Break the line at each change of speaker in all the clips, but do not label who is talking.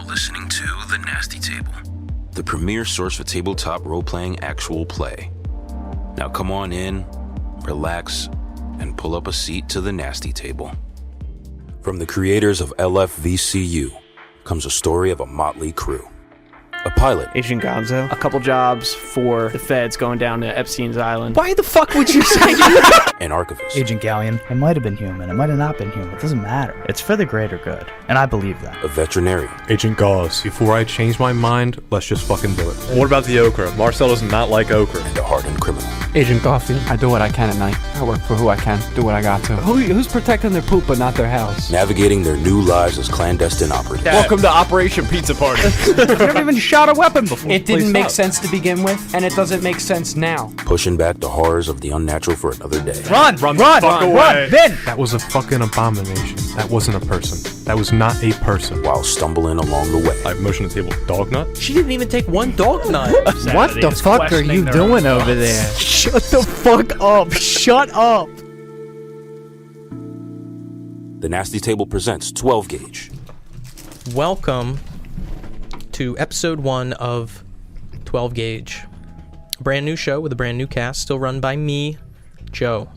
listening to The Nasty Table, the premier source for tabletop role-playing actual play. Now come on in, relax, and pull up a seat to The Nasty Table. From the creators of LFVCU comes a story of a motley crew. A pilot,
Agent Gonzo.
A couple jobs for the feds going down to Epstein's Island.
Why the fuck would you say that?
an archivist,
Agent Galleon. It might have been human, it might have not been human. It doesn't matter. It's for the greater good, and I believe that.
a veterinarian,
Agent Gauze. Before I change my mind, let's just fucking do it.
What about the okra? Marcel does not like okra.
and a hardened criminal.
Agent Garfield. I do what I can at night. I work for who I can. Do what I got to. Who's protecting their poop but not their house?
Navigating their new lives as clandestine operatives.
Welcome to Operation Pizza Party.
I've never even shot a weapon before. It didn't
Please
make
stop.
sense to begin with, and it doesn't make sense now.
Pushing back the horrors of the unnatural for another day.
Run!
Run the fuck away.
Vin!
That was a fucking abomination. That wasn't a person. That was not a person.
While stumbling along the way.
I motion the table. Dog nut?
She didn't even take one dog nut.
What the fuck are you doing over there?
Shut the fuck up. Shut up.
The Nasty Table presents 12 Gauge.
Welcome to episode 1 of 12 Gauge. A brand new show with a brand new cast, still run by me, Joe.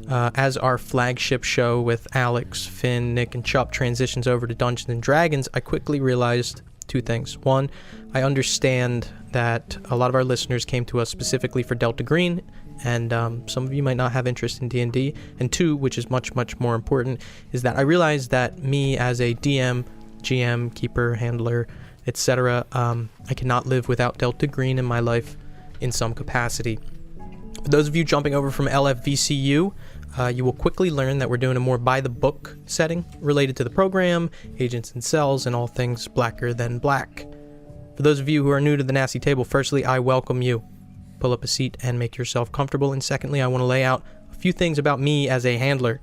As our flagship show with Alex, Finn, Nick, and Chup transitions over to Dungeons and Dragons, I quickly realized two things. One, I understand that a lot of our listeners came to us specifically for Delta Green, and some of you might not have interest in D&D. And two, which is much, much more important, is that I realized that me as a DM, GM, keeper, handler, etc., I cannot live without Delta Green in my life in some capacity. For those of you jumping over from LFVCU, you will quickly learn that we're doing a more by-the-book setting related to the program, agents and cells, and all things blacker than black. For those of you who are new to the Nasty Table, firstly, I welcome you. Pull up a seat and make yourself comfortable. And secondly, I want to lay out a few things about me as a handler.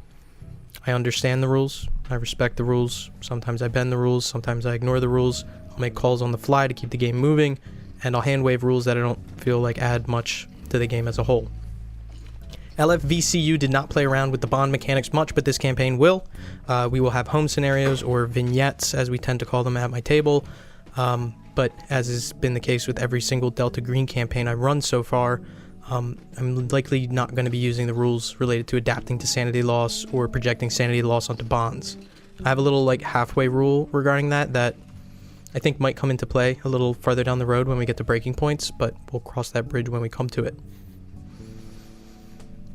I understand the rules. I respect the rules. Sometimes I bend the rules. Sometimes I ignore the rules. I'll make calls on the fly to keep the game moving. And I'll hand wave rules that I don't feel like add much to the game as a whole. LFVCU did not play around with the bond mechanics much, but this campaign will. We will have home scenarios, or vignettes, as we tend to call them at my table. But as has been the case with every single Delta Green campaign I've run so far, I'm likely not going to be using the rules related to adapting to sanity loss or projecting sanity loss onto bonds. I have a little halfway rule regarding that I think might come into play a little farther down the road when we get to breaking points, but we'll cross that bridge when we come to it.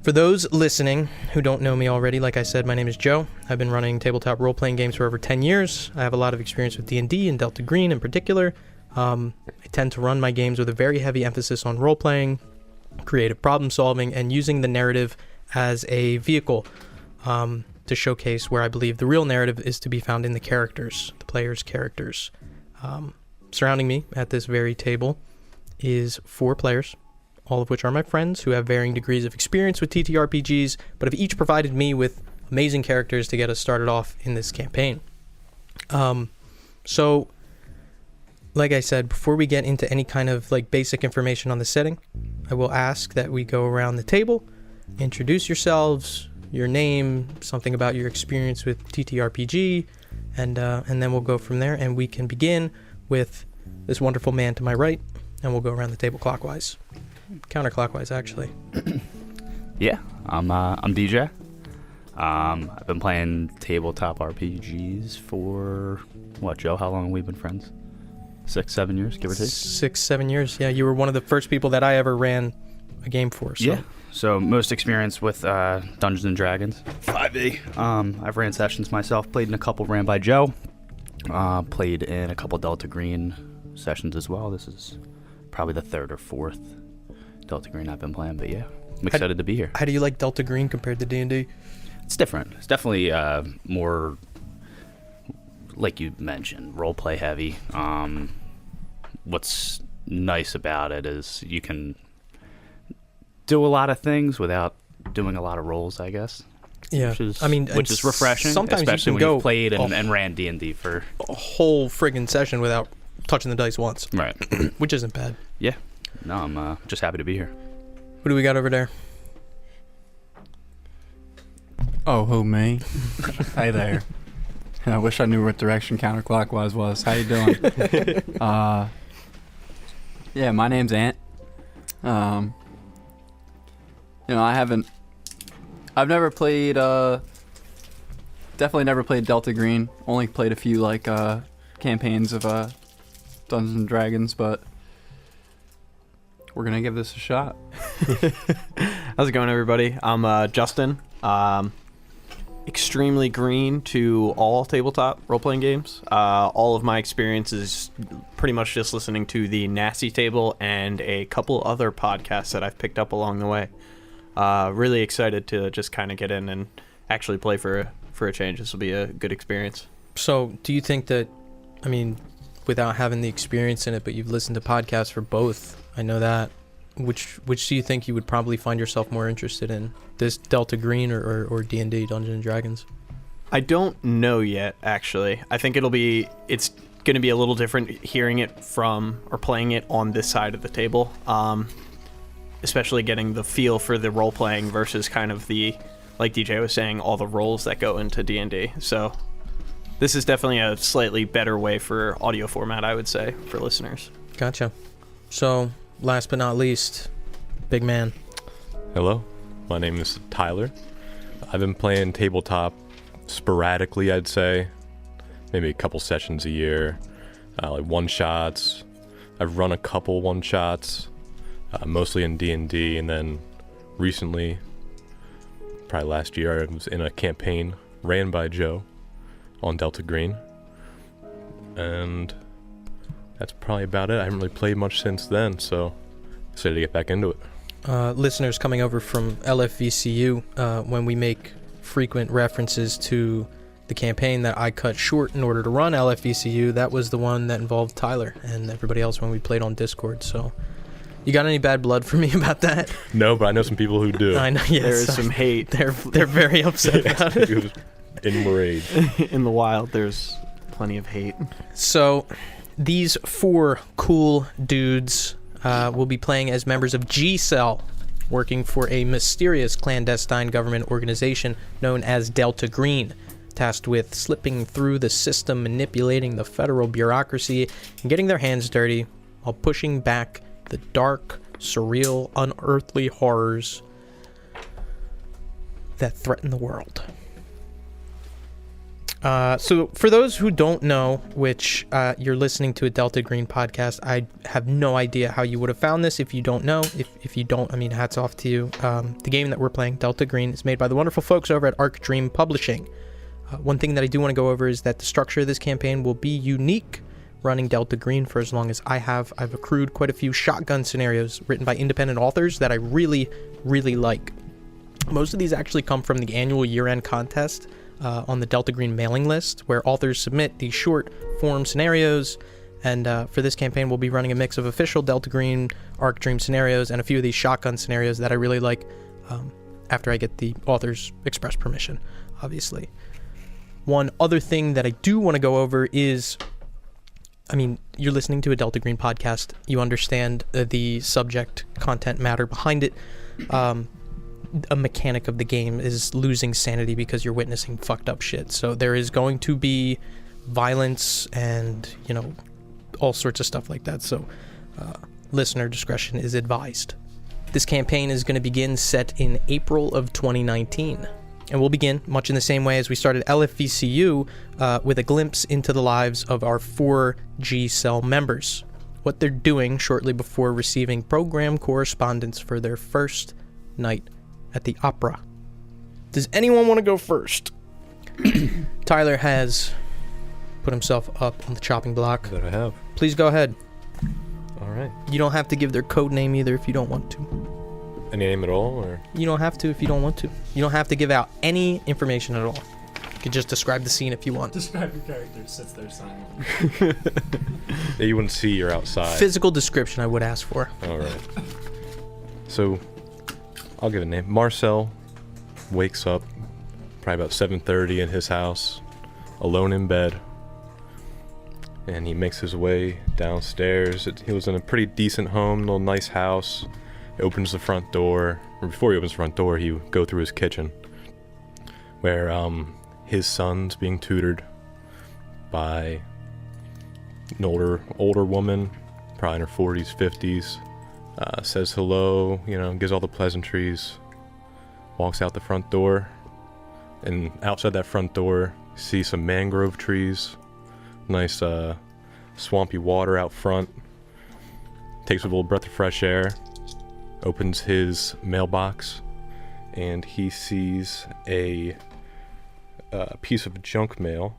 For those listening who don't know me already, like I said, my name is Joe. I've been running tabletop role-playing games for over 10 years. I have a lot of experience with D&D and Delta Green in particular. I tend to run my games with a very heavy emphasis on role-playing, creative problem-solving, and using the narrative as a vehicle to showcase where I believe the real narrative is to be found in the characters, the players' characters. Surrounding me at this very table is 4 players, all of which are my friends who have varying degrees of experience with TTRPGs, but have each provided me with amazing characters to get us started off in this campaign. So, like I said, before we get into any kind of basic information on the setting, I will ask that we go around the table, introduce yourselves, your name, something about your experience with TTRPG, and then we'll go from there, and we can begin with this wonderful man to my right, and we'll go around the table clockwise. Counterclockwise, actually.
Yeah, I'm DJ. I've been playing tabletop RPGs for, what, Joe? How long have we been friends? 6-7 years, give or take?
6-7 years, yeah. You were one of the first people that I ever ran a game for. So.
Yeah, so most experience with Dungeons and Dragons, 5e. I've ran sessions myself, played in a couple ran by Joe, played in a couple Delta Green sessions as well. This is probably the 3rd or 4th Delta Green I've been playing, but yeah, I'm excited to be here.
How do you like Delta Green compared to D&D?
It's different. It's definitely more, like you mentioned, role-play heavy. What's nice about it is you can do a lot of things without doing a lot of roles, I guess.
Yeah,
which is refreshing,
sometimes
especially
you can
when you've played and ran D&D for
a whole friggin' session without touching the dice once.
Right.
Which isn't bad.
Yeah. No, I'm just happy to be here.
Who do we got over there?
Oh, who, me? Hey there. I wish I knew what direction counterclockwise was. How you doing? Yeah, my name's Ant. I've never played, definitely never played Delta Green. Only played a few, campaigns of, Dungeons and Dragons, but we're gonna give this a shot.
How's it going, everybody? I'm Justin. Extremely green to all tabletop role-playing games. All of my experience is pretty much just listening to the Nasty Table and a couple other podcasts that I've picked up along the way. Really excited to just kind of get in and actually play for a change. This will be a good experience.
So, do you think that, I mean, without having the experience in it, but you've listened to podcasts for both, I know that, which do you think you would probably find yourself more interested in? This Delta Green or D&D, Dungeons and Dragons?
I don't know yet, actually. I think it's going to be a little different hearing it from or playing it on this side of the table. Especially getting the feel for the role-playing versus kind of the, like DJ was saying, all the roles that go into D&D. So this is definitely a slightly better way for audio format, I would say, for listeners.
Gotcha. So, last but not least, big man.
Hello, my name is Tyler. I've been playing tabletop sporadically, I'd say. Maybe a couple sessions a year. Like one-shots. I've run a couple one-shots. Mostly in D&D, and then recently, probably last year, I was in a campaign ran by Joe on Delta Green. And that's probably about it. I haven't really played much since then, so excited to get back into it.
Listeners coming over from LFVCU, when we make frequent references to the campaign that I cut short in order to run LFVCU, that was the one that involved Tyler and everybody else when we played on Discord. So, you got any bad blood for me about that?
No, but I know some people who do.
I know. Yes,
There is some hate.
They're very upset about it.
It was enraged.
In the wild, there's plenty of hate.
So, these four cool dudes will be playing as members of G-Cell, working for a mysterious clandestine government organization known as Delta Green, tasked with slipping through the system, manipulating the federal bureaucracy, and getting their hands dirty while pushing back the dark, surreal, unearthly horrors that threaten the world. So for those who don't know, which you're listening to a Delta Green podcast, I have no idea how you would have found this if you don't know. If you don't, I mean, hats off to you. The game that we're playing, Delta Green, is made by the wonderful folks over at Arc Dream Publishing. One thing that I do want to go over is that the structure of this campaign will be unique. Running Delta Green for as long as I've accrued quite a few shotgun scenarios written by independent authors that I really, really like. Most of these actually come from the annual year-end contest on the Delta Green mailing list, where authors submit these short form scenarios, and for this campaign we'll be running a mix of official Delta Green Arc Dream scenarios and a few of these shotgun scenarios that I really like, after I get the author's express permission, obviously. One other thing that I do want to go over is, I mean, you're listening to a Delta Green podcast. You understand the subject content matter behind it. A mechanic of the game is losing sanity because you're witnessing fucked up shit. So there is going to be violence and, all sorts of stuff like that. So listener discretion is advised. This campaign is going to begin set in April of 2019. And we'll begin much in the same way as we started LFVCU, with a glimpse into the lives of our 4 G-Cell members, what they're doing shortly before receiving program correspondence for their first night at the opera. Does anyone want to go first? Tyler has put himself up on the chopping block.
That I have.
Please go ahead.
All right.
You don't have to give their code name either if you don't want to.
Any name at all, or? You
don't have to if you don't want to. You don't have to give out any information at all. You could just describe the scene if you want.
Describe your character, sits there silent.
Yeah, you wouldn't see you're outside.
Physical description I would ask for.
All right. So, I'll give a name. Marcel wakes up probably about 7:30 in his house, alone in bed, and he makes his way downstairs. He was in a pretty decent home, little nice house. He opens the front door, or before he opens the front door, he would go through his kitchen, where his son's being tutored by an older woman, probably in her 40s, 50s. Says hello, gives all the pleasantries, walks out the front door, and outside that front door, you see some mangrove trees, nice swampy water out front. Takes a little breath of fresh air, opens his mailbox, and he sees a piece of junk mail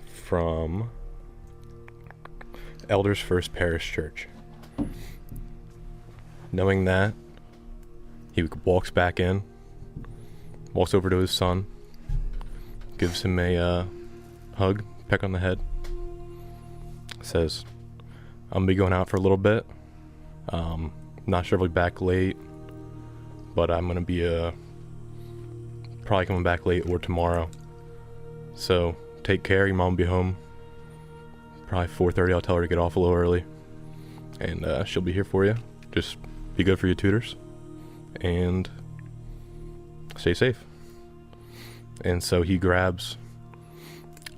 from Elders First Parish Church. Knowing that, he walks back in, walks over to his son, gives him a hug, peck on the head, says, I'm going to be going out for a little bit. Not sure if I'll be back late, but I'm going to be probably coming back late or tomorrow. So take care, your mom will be home. Probably 4:30, I'll tell her to get off a little early. And she'll be here for you. Just be good for your tutors. And stay safe. And so he grabs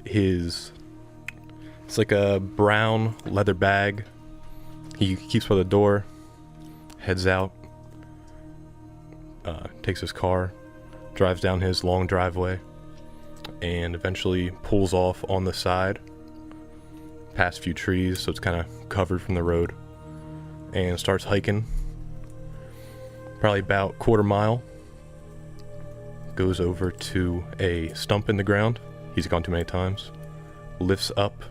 it's like a brown leather bag. He keeps by the door, heads out, takes his car, drives down his long driveway, and eventually pulls off on the side, past a few trees, so it's kind of covered from the road, and starts hiking. Probably about quarter mile, goes over to a stump in the ground he's gone too many times, lifts up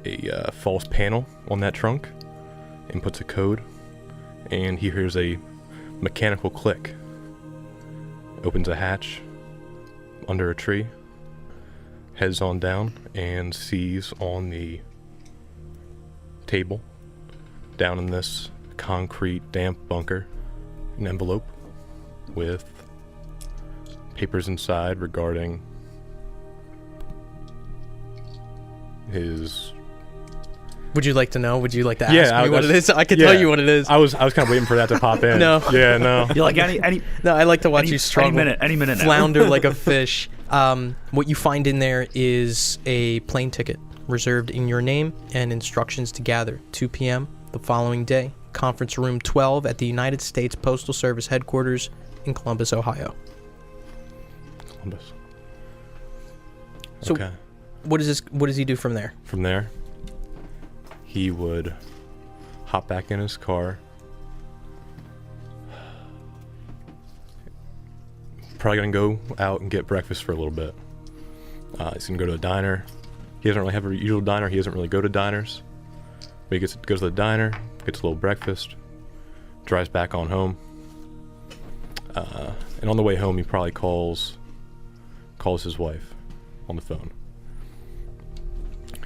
a false panel on that trunk, and puts a code, and he hears a mechanical click. Opens a hatch under a tree, heads on down, and sees on the table, down in this concrete damp bunker, an envelope with papers inside regarding his...
Would you like to know? Would you like to ask me what it is? I could tell you what it is.
I was kind of waiting for that to pop in.
No.
Yeah, no.
You're like any
No, I like to watch you struggle.
any minute now.
Flounder like a fish. What you find in there is a plane ticket reserved in your name and instructions to gather 2 p.m. the following day. Conference room 12 at the United States Postal Service headquarters in Columbus, Ohio.
Columbus.
So,
okay.
What does he do from there?
From there, he would hop back in his car, probably gonna go out and get breakfast for a little bit. He's gonna go to a diner. He doesn't really have a usual diner. He doesn't really go to diners. But he goes to the diner, gets a little breakfast, drives back on home. And on the way home, he probably calls his wife on the phone.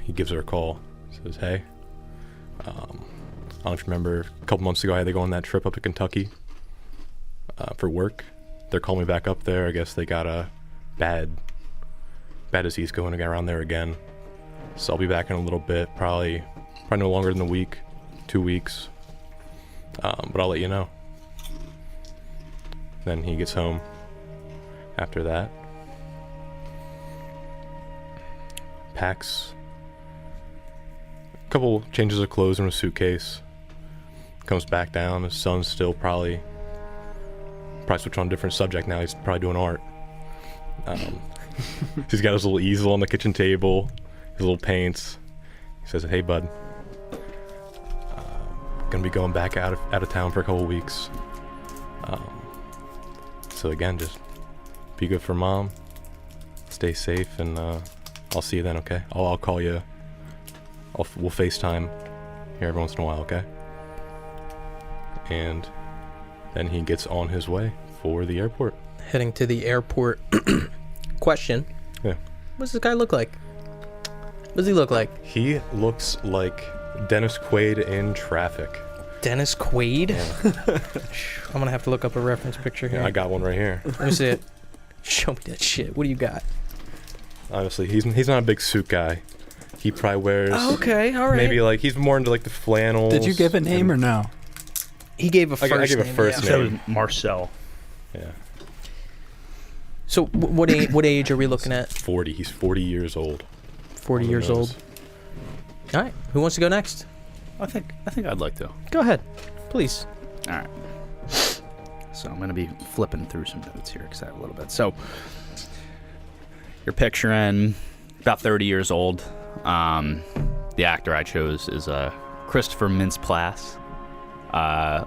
He gives her a call, says, hey, I don't know if you remember, a couple months ago I had to go on that trip up to Kentucky for work. They're calling me back up there. I guess they got a bad disease going around there again. So I'll be back in a little bit, probably no longer than a week, 2 weeks. But I'll let you know. Then he gets home after that. Packs a couple changes of clothes in a suitcase. Comes back down. His son's still probably switch on a different subject now. He's probably doing art. He's got his little easel on the kitchen table, his little paints. He says, hey bud, gonna be going back out of town for a couple weeks. So again, just be good for mom, stay safe, and I'll see you then, okay? I'll call you. We'll FaceTime here every once in a while, okay? And then he gets on his way for the airport.
Heading to the airport. Question.
Yeah.
What does this guy look like? What does he look like?
He looks like Dennis Quaid in Traffic.
Dennis Quaid?
Yeah.
I'm gonna have to look up a reference picture here.
Yeah, I got one right here.
Let me see it. Show me that shit. What do you got?
Honestly, he's not a big suit guy. He probably wears...
Oh, okay, all right.
Maybe like he's more into like the flannels.
Did you give a name or no?
He gave a first
I gave a
name.
first
yeah.
So
name.
Marcel.
Yeah.
So what age are we looking at?
40. He's 40 years old.
40 years
knows?
old. All right, who wants to go next?
I think I'd like to.
Go ahead, please.
All right. So I'm going to be flipping through some notes here because I have a little bit. So you're picturing about 30 years old. The actor I chose is Christopher Mintz-Plasse.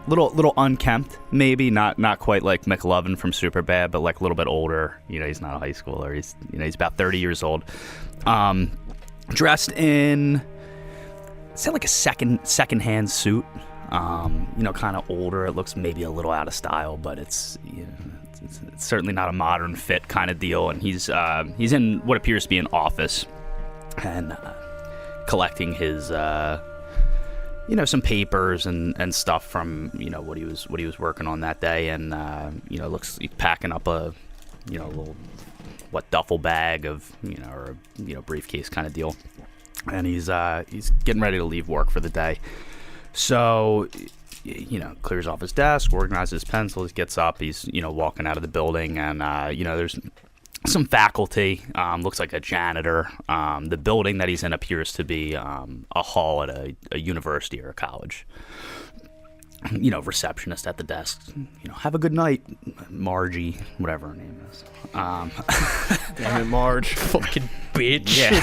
Little unkempt, maybe not quite like McLovin from Superbad, but like a little bit older. He's not a high schooler. He's about 30 years old. Dressed in, say like a secondhand suit. Kind of older. It looks maybe a little out of style, but it's certainly not a modern fit kind of deal. And he's in what appears to be an office and collecting his some papers and stuff from what he was working on that day. And looks he's packing up a little duffel bag of or a briefcase kind of deal. And he's getting ready to leave work for the day. So, clears off his desk, organizes his pencils, gets up, he's, walking out of the building, and, there's some faculty, looks like a janitor. The building that he's in appears to be a hall at a university or a college. Receptionist at the desk, have a good night, Margie, whatever her name is.
Damn it, Marge.
Fucking bitch.
Yeah.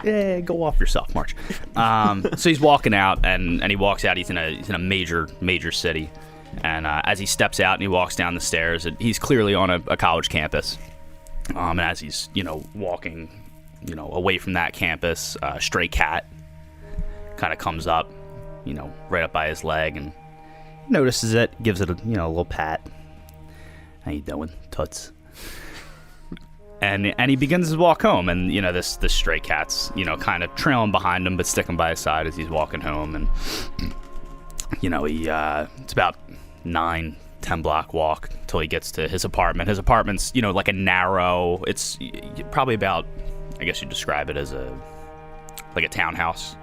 Yeah, go off yourself, March. So he's walking out, and he walks out. He's in a major city, and as he steps out and he walks down the stairs, he's clearly on a college campus. And as he's walking, away from that campus, a stray cat kind of comes up, right up by his leg, and notices it, gives it a little pat. How you doing, Toots? And he begins his walk home, and this stray cat's kind of trailing behind him, but sticking by his side as he's walking home. And he it's about 9-10 block walk till he gets to his apartment. His apartment's like a narrow. It's probably about, I guess you'd describe it as a townhouse,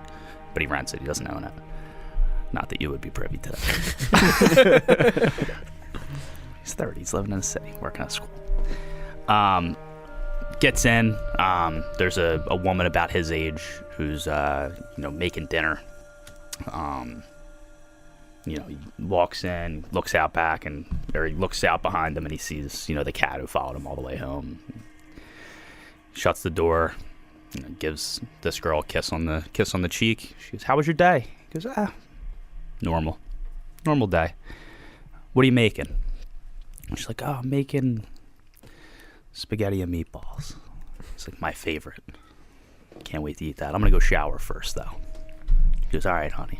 but he rents it. He doesn't own it. Not that you would be privy to that. He's 30. He's living in the city, working at school. Gets in. There's a woman about his age who's making dinner. He walks in, looks out back, he looks out behind him, and he sees the cat who followed him all the way home. Shuts the door. Gives this girl a kiss on the cheek. She goes, "How was your day?" He goes, normal day. What are you making? And she's like, "Oh, I'm making spaghetti and meatballs." It's like my favorite. Can't wait to eat that. I'm gonna go shower first, though. She goes, "All right, honey."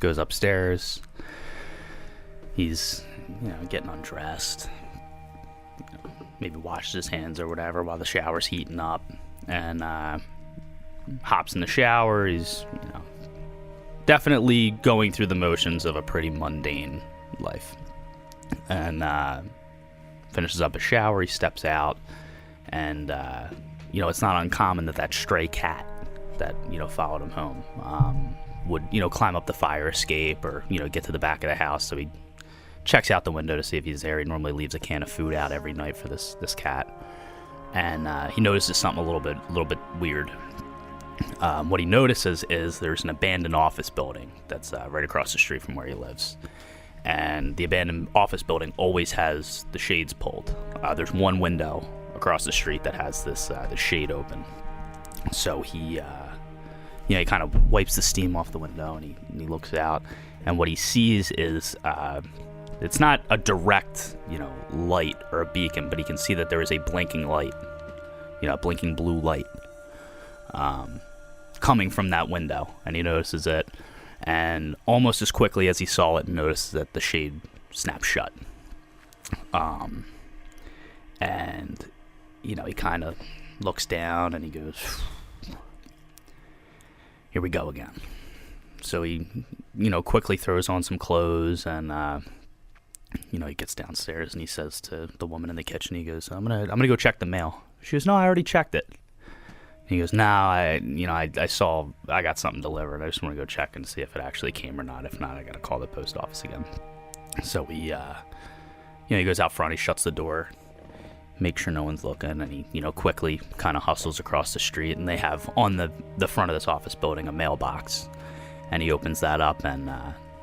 Goes upstairs. He's, getting undressed. Maybe washes his hands or whatever while the shower's heating up, and hops in the shower. He's, definitely going through the motions of a pretty mundane life, and finishes up a shower. He steps out, and it's not uncommon that stray cat that followed him home would climb up the fire escape or get to the back of the house. So he checks out the window to see if he's there. He normally leaves a can of food out every night for this cat, and he notices something a little bit weird. What he notices is there's an abandoned office building that's right across the street from where he lives. And the abandoned office building always has the shades pulled. There's one window across the street that has this the shade open. So he kind of wipes the steam off the window, and he looks out, and what he sees is it's not a direct light or a beacon, but he can see that there is a blinking light, a blinking blue light coming from that window, and he notices it. And almost as quickly as he saw it, noticed that the shade snapped shut. And, he kind of looks down and he goes, "Here we go again." So he, quickly throws on some clothes, and, he gets downstairs and he says to the woman in the kitchen, he goes, I'm gonna go check the mail." She goes, "No, I already checked it." He goes, "No, I got something delivered. I just want to go check and see if it actually came or not. If not, I got to call the post office again." So he goes out front. He shuts the door. make sure no one's looking, and he, quickly kind of hustles across the street, and they have on the front of this office building a mailbox, and he opens that up, and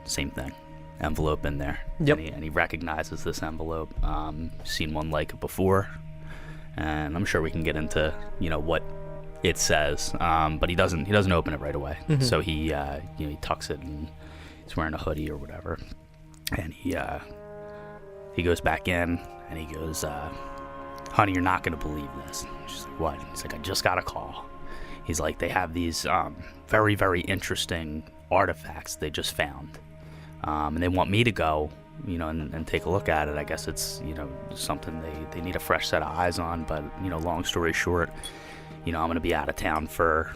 same thing, envelope in there.
Yep.
And he recognizes this envelope. Seen one like it before, and I'm sure we can get into what it says, but he doesn't open it right away.
Mm-hmm.
So he he tucks it, and he's wearing a hoodie or whatever, and he goes back in, and he goes, honey, you're not going to believe this. She's like, what? He's like, I just got a call. He's like, they have these very, very interesting artifacts they just found. And they want me to go, and take a look at it. I guess it's, something they need a fresh set of eyes on. But, long story short, I'm going to be out of town for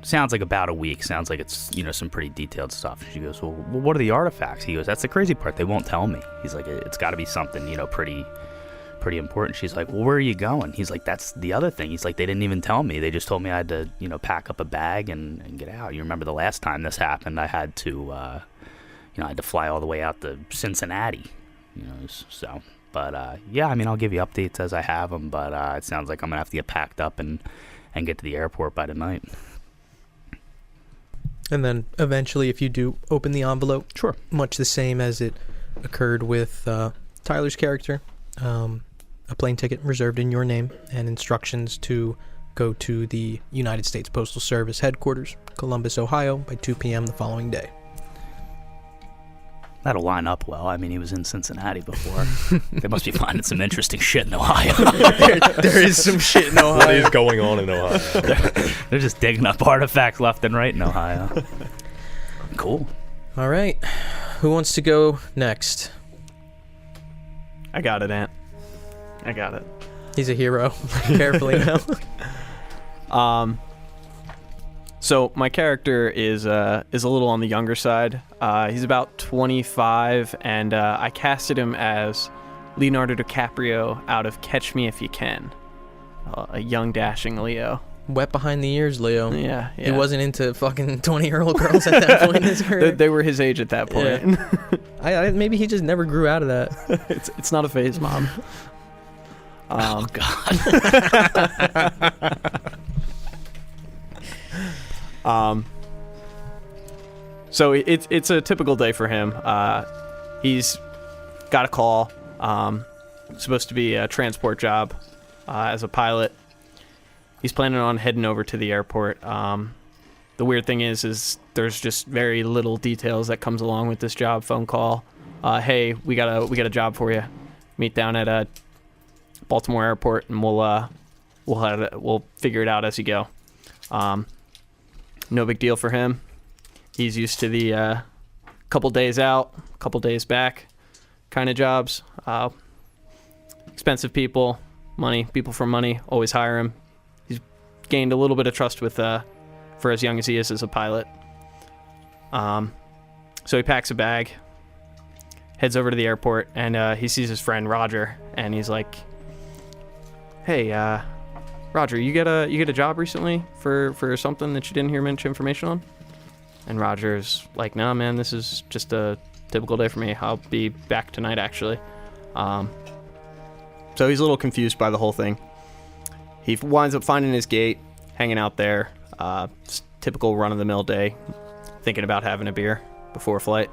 sounds like about a week. Sounds like it's, some pretty detailed stuff. She goes, well, what are the artifacts? He goes, that's the crazy part. They won't tell me. He's like, it's got to be something, pretty important. She's like, well, where are you going? He's like, that's the other thing. He's like, they didn't even tell me. They just told me I had to, pack up a bag and get out. You remember the last time this happened, I had to, I had to fly all the way out to Cincinnati, so. But, yeah, I mean, I'll give you updates as I have them, but it sounds like I'm going to have to get packed up and get to the airport by tonight.
And then eventually, if you do open the envelope,
sure,
much the same as it occurred with Tyler's character, a plane ticket reserved in your name and instructions to go to the United States Postal Service headquarters, Columbus, Ohio, by 2 p.m. the following day.
That'll line up well. I mean, he was in Cincinnati before. They must be finding some interesting shit in Ohio.
there is some shit in Ohio.
What is going on in Ohio?
They're just digging up artifacts left and right in Ohio. Cool.
All right. Who wants to go next?
I got it, Ant. I got it.
He's a hero. Carefully now.
So my character is a little on the younger side. He's about 25, and I casted him as Leonardo DiCaprio out of Catch Me If You Can, a young dashing Leo.
Wet behind the ears, Leo.
Yeah.
He wasn't into fucking 20-year-old girls at that point in his career.
They were his age at that point.
Yeah. Maybe he just never grew out of that.
It's not a phase, Mom.
Oh God.
So it's a typical day for him. He's got a call. Supposed to be a transport job as a pilot. He's planning on heading over to the airport. The weird thing is there's just very little details that comes along with this job. Phone call. Hey, we got a job for you. Meet down at Baltimore Airport, and we'll figure it out as you go. No big deal for him. He's used to the couple days out, couple days back kind of jobs. Expensive people for money, always hire him. He's gained a little bit of trust with for as young as he is as a pilot. So he packs a bag, heads over to the airport, and he sees his friend Roger, and he's like, "Hey, Roger, you get a job recently for something that you didn't hear much information on?" And Roger's like, "Nah, man, this is just a typical day for me. I'll be back tonight, actually." So he's a little confused by the whole thing. He winds up finding his gate, hanging out there. Typical run-of-the-mill day, thinking about having a beer before a flight.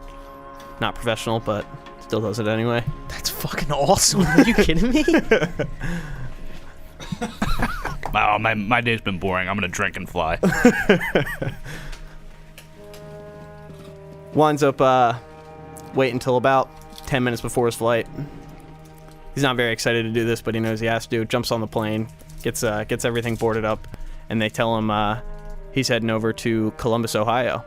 Not professional, but still does it anyway.
That's fucking awesome. Are you kidding me?
Wow, my day's been boring. I'm gonna drink and fly.
Winds up waiting until about 10 minutes before his flight. He's not very excited to do this, but he knows he has to. Jumps on the plane, gets everything boarded up, and they tell him he's heading over to Columbus, Ohio.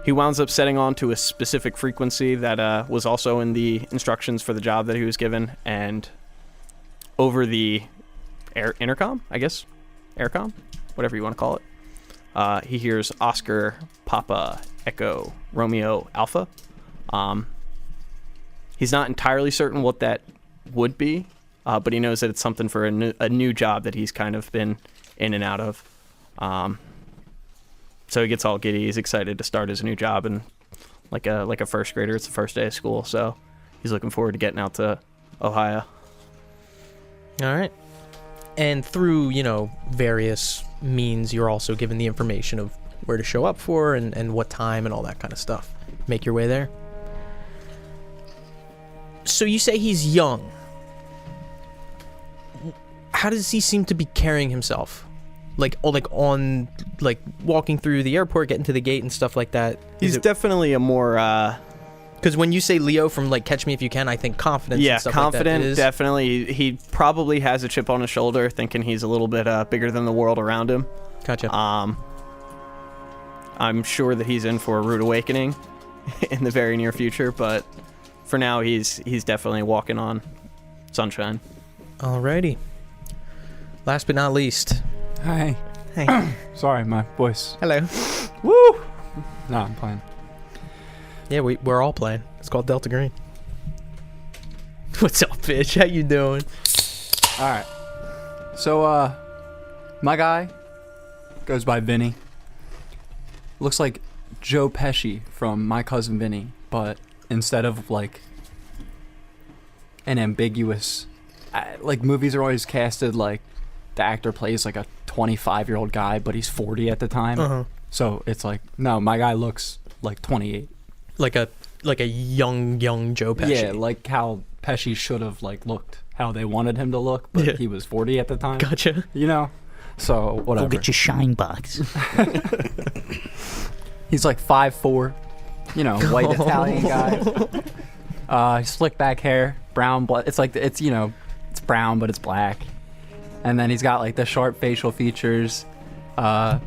He winds up setting on to a specific frequency that was also in the instructions for the job that he was given, and over the intercom, I guess, aircom, whatever you want to call it, he hears Oscar, Papa, Echo, Romeo, Alpha. He's not entirely certain what that would be, but he knows that it's something for a new job that he's kind of been in and out of. So he gets all giddy. He's excited to start his new job, and like a first grader, it's the first day of school. So he's looking forward to getting out to Ohio.
All right. And through, various means, you're also given the information of where to show up for and what time and all that kind of stuff. Make your way there. So you say he's young. How does he seem to be carrying himself? Walking through the airport, getting to the gate and stuff like that.
He's definitely a more...
Because when you say Leo from Catch Me If You Can, I think confidence and stuff
confident,
like that.
definitely. He probably has a chip on his shoulder, thinking he's a little bit bigger than the world around him.
Gotcha.
I'm sure that he's in for a rude awakening in the very near future, but for now, he's definitely walking on sunshine.
Alrighty. Last but not least.
Hi.
Hey.
Sorry, my voice.
Hello.
Woo! No, I'm playing.
Yeah, we're all playing. It's called Delta Green. What's up, bitch? How you doing?
All right. So, my guy goes by Vinny. Looks like Joe Pesci from My Cousin Vinny, but instead of an ambiguous, movies are always casted like the actor plays like a 25-year-old guy, but he's 40 at the time.
Uh-huh.
So it's no, my guy looks like 28.
Like a young Joe Pesci.
Yeah, like how Pesci should have looked, how they wanted him to look, but he was 40 at the time.
Gotcha.
So whatever.
Go get your shine box.
He's 5'4", white Italian guy. Slick back hair, brown blood. It's it's brown but it's black, and then he's got the sharp facial features, the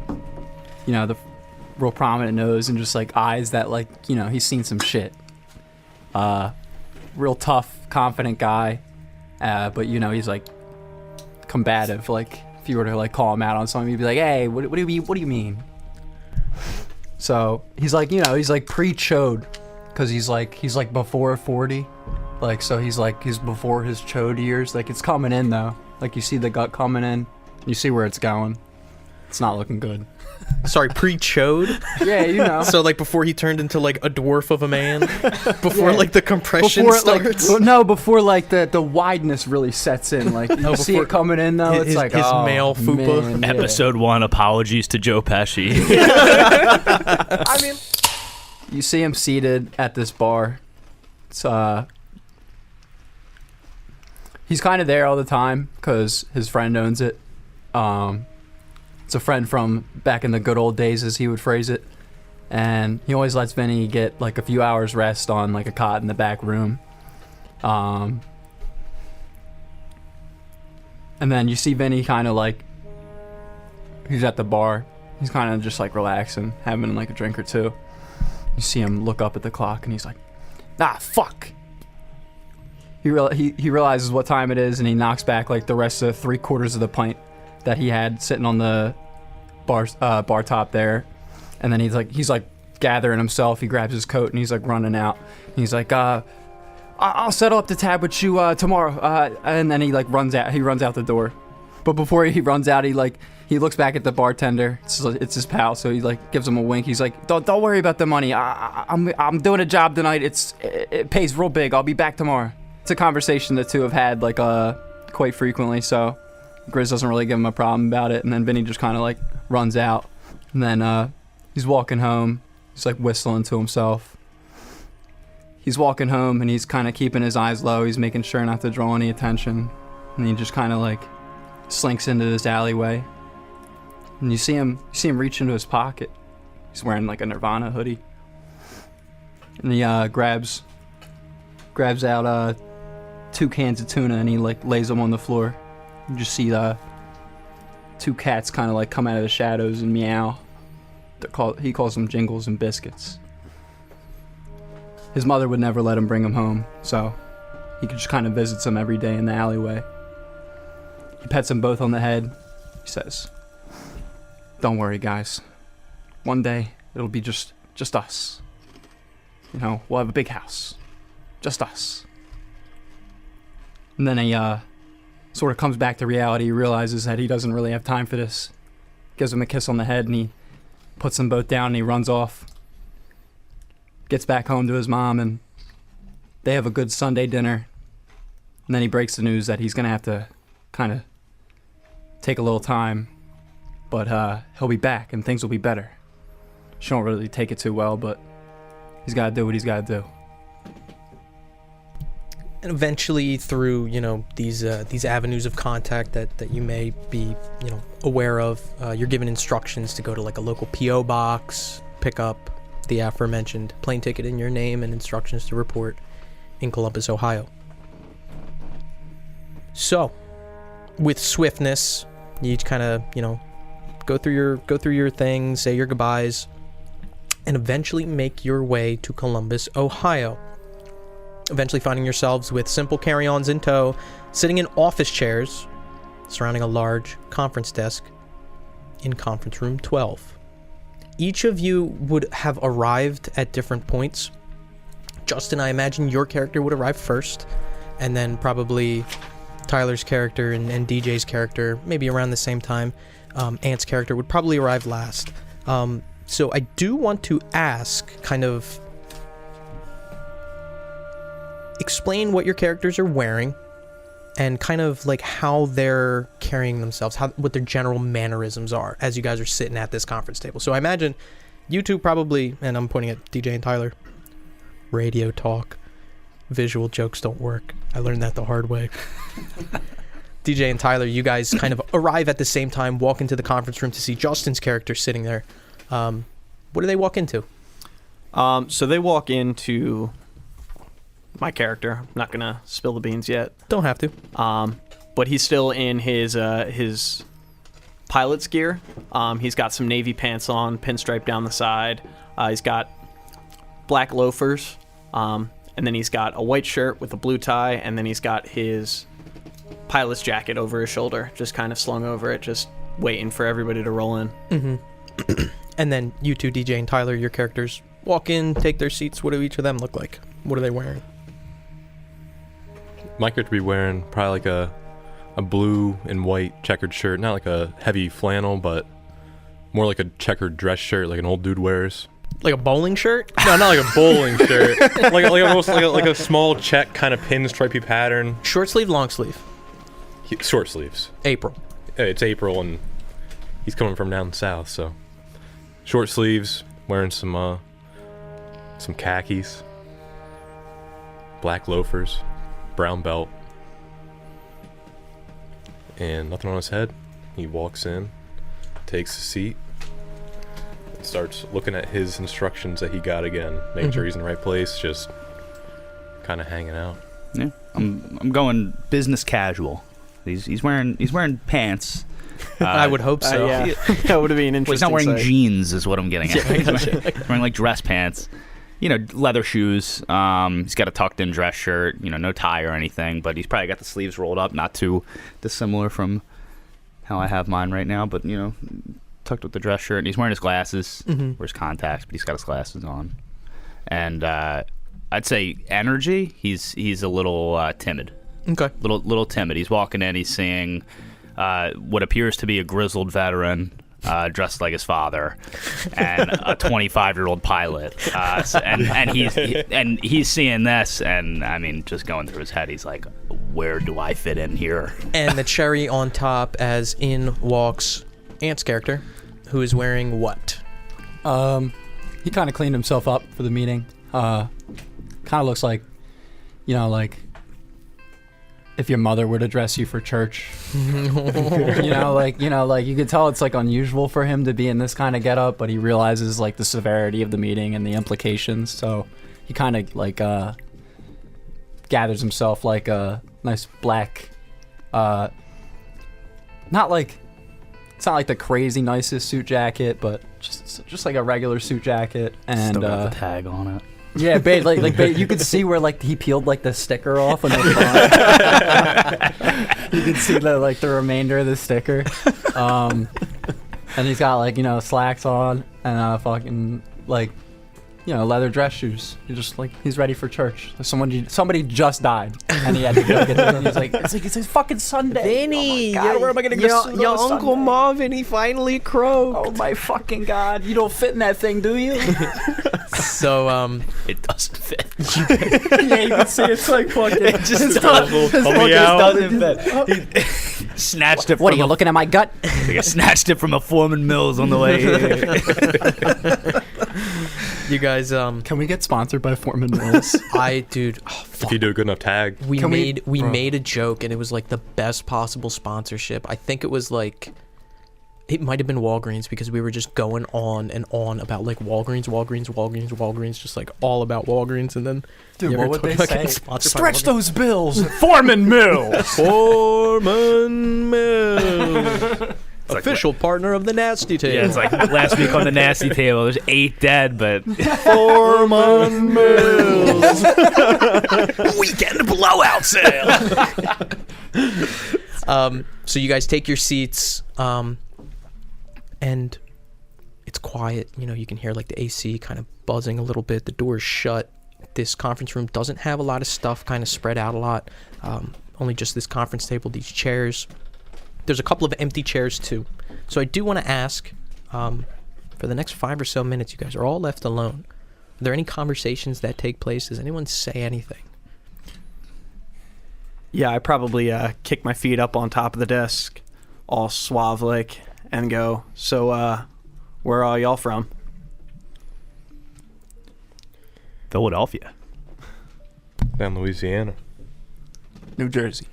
real prominent nose and just eyes that he's seen some shit. Real tough, confident guy, but he's combative. If you were to call him out on something, you'd be like, hey, what do you mean? So he's he's pre-chode, because he's before 40, so he's before his chode years. It's coming in though, you see the gut coming in, you see where it's going. It's not looking good.
Sorry, pre-chode?
Yeah,
So before he turned into a dwarf of a man? Before the compression starts?
Before the wideness really sets in. You see it coming in though. It's
his male fupa.
Man, yeah.
Episode 1, apologies to Joe Pesci.
I mean, you see him seated at this bar. It's he's kind of there all the time because his friend owns it. It's a friend from back in the good old days, as he would phrase it. And he always lets Vinny get a few hours rest on a cot in the back room. And then you see Vinny kind of he's at the bar. He's kind of just relaxing, having a drink or two. You see him look up at the clock and he's like, fuck. He realizes what time it is, and he knocks back the rest of 3/4 of the pint that he had sitting on the bar top there. And then he's gathering himself. He grabs his coat and he's running out. And he's I'll settle up the tab with you tomorrow. And then he runs out. He runs out the door. But before he runs out, he looks back at the bartender. It's his pal, so he gives him a wink. He's don't worry about the money. I'm doing a job tonight. It pays real big. I'll be back tomorrow. It's a conversation the two have had quite frequently. So Grizz doesn't really give him a problem about it, and then Vinny just kind of runs out. And then he's walking home. He's whistling to himself. He's walking home and he's kind of keeping his eyes low. He's making sure not to draw any attention. And he just kind of slinks into this alleyway. And you see him reach into his pocket. He's wearing a Nirvana hoodie. And he grabs out 2 cans of tuna and he lays them on the floor. You just see 2 cats kind of come out of the shadows and meow. He calls them Jingles and Biscuits. His mother would never let him bring them home, so he just kind of visits them every day in the alleyway. He pets them both on the head. He says, "Don't worry, guys. One day it'll be just us. We'll have a big house. Just us." And then he sort of comes back to reality. He realizes that he doesn't really have time for this. Gives him a kiss on the head and he puts them both down and he runs off. Gets back home to his mom, and They have a good Sunday dinner. And then he breaks the news that he's going to have to kind of take a little time. But he'll be back and things will be better. She don't really take it too well, but he's got to do what he's got to do.
And eventually through, these avenues of contact that you may be, aware of, you're given instructions to go to like a local P.O. box, pick up the aforementioned plane ticket in your name, and instructions to report in Columbus, Ohio. So, with swiftness, you kind of, go through your things, say your goodbyes, and eventually make your way to Columbus, Ohio. Eventually finding yourselves with simple carry-ons in tow, sitting in office chairs surrounding a large conference desk in conference room 12. Each of you would have arrived at different points. Justin, I imagine your character would arrive first, and then probably Tyler's character and DJ's character, maybe around the same time. Ant's character would probably arrive last. So I do want to ask, kind of, explain what your characters are wearing and kind of like how they're carrying themselves, what their general mannerisms are as you guys are sitting at this conference table. So I imagine you two probably, and I'm pointing at DJ and Tyler, radio talk, visual jokes don't work. I learned that the hard way. DJ and Tyler, you guys kind of arrive at the same time, walk into the conference room to see Justin's character sitting there. What do they walk into?
So they walk into my character. I'm not gonna spill the beans yet.
Don't have to.
But he's still in his pilot's gear. He's got some navy pants on, pinstripe down the side. He's got black loafers, and then he's got a white shirt with a blue tie, and then he's got his pilot's jacket over his shoulder, just kind of slung over it, just waiting for everybody to roll in.
Mm-hmm. And then you two, DJ and Tyler, your characters walk in, take their seats. What do each of them look like? What are they wearing?
My character be wearing probably like a blue and white checkered shirt, not like a heavy flannel, but more like a checkered dress shirt, like an old dude wears.
Like a bowling shirt?
No, not like a bowling shirt. Like almost like a small check kind of pinstripey pattern.
Short sleeve, long sleeve?
Short sleeves.
April.
It's April, and he's coming from down south, so short sleeves, wearing some khakis, black loafers, brown belt, and nothing on his head. He walks in, takes a seat, and starts looking at his instructions that he got again, making sure he's in the right place, just kind of hanging out.
Yeah, I'm going business casual. He's wearing pants.
I would hope so.
Yeah. That would be an interesting.
Well, he's not wearing
sight.
jeans, is what I'm getting at. He's wearing like dress pants, leather shoes. He's got a tucked-in dress shirt. No tie or anything, but he's probably got the sleeves rolled up, not too dissimilar from how I have mine right now. But tucked with the dress shirt, and he's wearing his glasses, wears contacts, but he's got his glasses on. And I'd say energy. He's a little timid.
Okay.
Little timid. He's walking in. He's seeing what appears to be a grizzled veteran dressed like his father, and a 25-year-old pilot. And he's seeing this, and I mean, just going through his head, he's like, "Where do I fit in here?"
And the cherry on top, as in walks Ant's character, who is wearing what?
He kind of cleaned himself up for the meeting. Kind of looks like, like if your mother were to dress you for church. Like you could tell it's like unusual for him to be in this kind of getup, but he realizes like the severity of the meeting and the implications, so he kind of like gathers himself like a nice black it's not like the crazy nicest suit jacket, but just like a regular suit jacket, and
still got the tag on it.
Yeah, you could see where like he peeled like the sticker off on the front. You can see the remainder of the sticker. And he's got like slacks on and fucking leather dress shoes. He's ready for church. Somebody just died, and he had to go get them. He's like, it's a fucking Sunday.
Vinny,
oh where am I gonna go?
Your Uncle Marvin, he finally croaked.
Oh my fucking God! You don't fit in that thing, do you?
So
It doesn't fit.
Yeah, you can see it's like fucking.
It just doesn't fit. He snatched it.
What are
from
you
a-
looking at my gut?
I snatched it from a Foreman Mills on the way here.
you guys,
Can we get sponsored by Foreman Mills?
dude,
If you do a good enough tag,
we
Can we-
made a joke, and it was like the best possible sponsorship. I think it was like, it might have been Walgreens, because we were just going on and on about like Walgreens, just like all about Walgreens, and then
Dude,
you
what
ever
would
talk
they
about
say?
getting sponsored by
Stretch
Walgreens?
those bills. Foreman Mills.
Foreman Mills. Official partner of the Nasty Table.
Yeah, it's like last week on the Nasty Table, there's 8 dead, but
Foreman Mills.
weekend blowout sale.
So you guys take your seats, and it's quiet. You know, you can hear like the AC kind of buzzing a little bit. The door is shut. This conference room doesn't have a lot of stuff kind of spread out a lot. Only just this conference table, these chairs. There's a couple of empty chairs too. So I do want to ask, for the next 5 or so minutes, you guys are all left alone. Are there any conversations that take place? Does anyone say anything?
Yeah, I probably kick my feet up on top of the desk, all suave like, and go, so, where are y'all from?
Philadelphia.
down Louisiana.
New Jersey.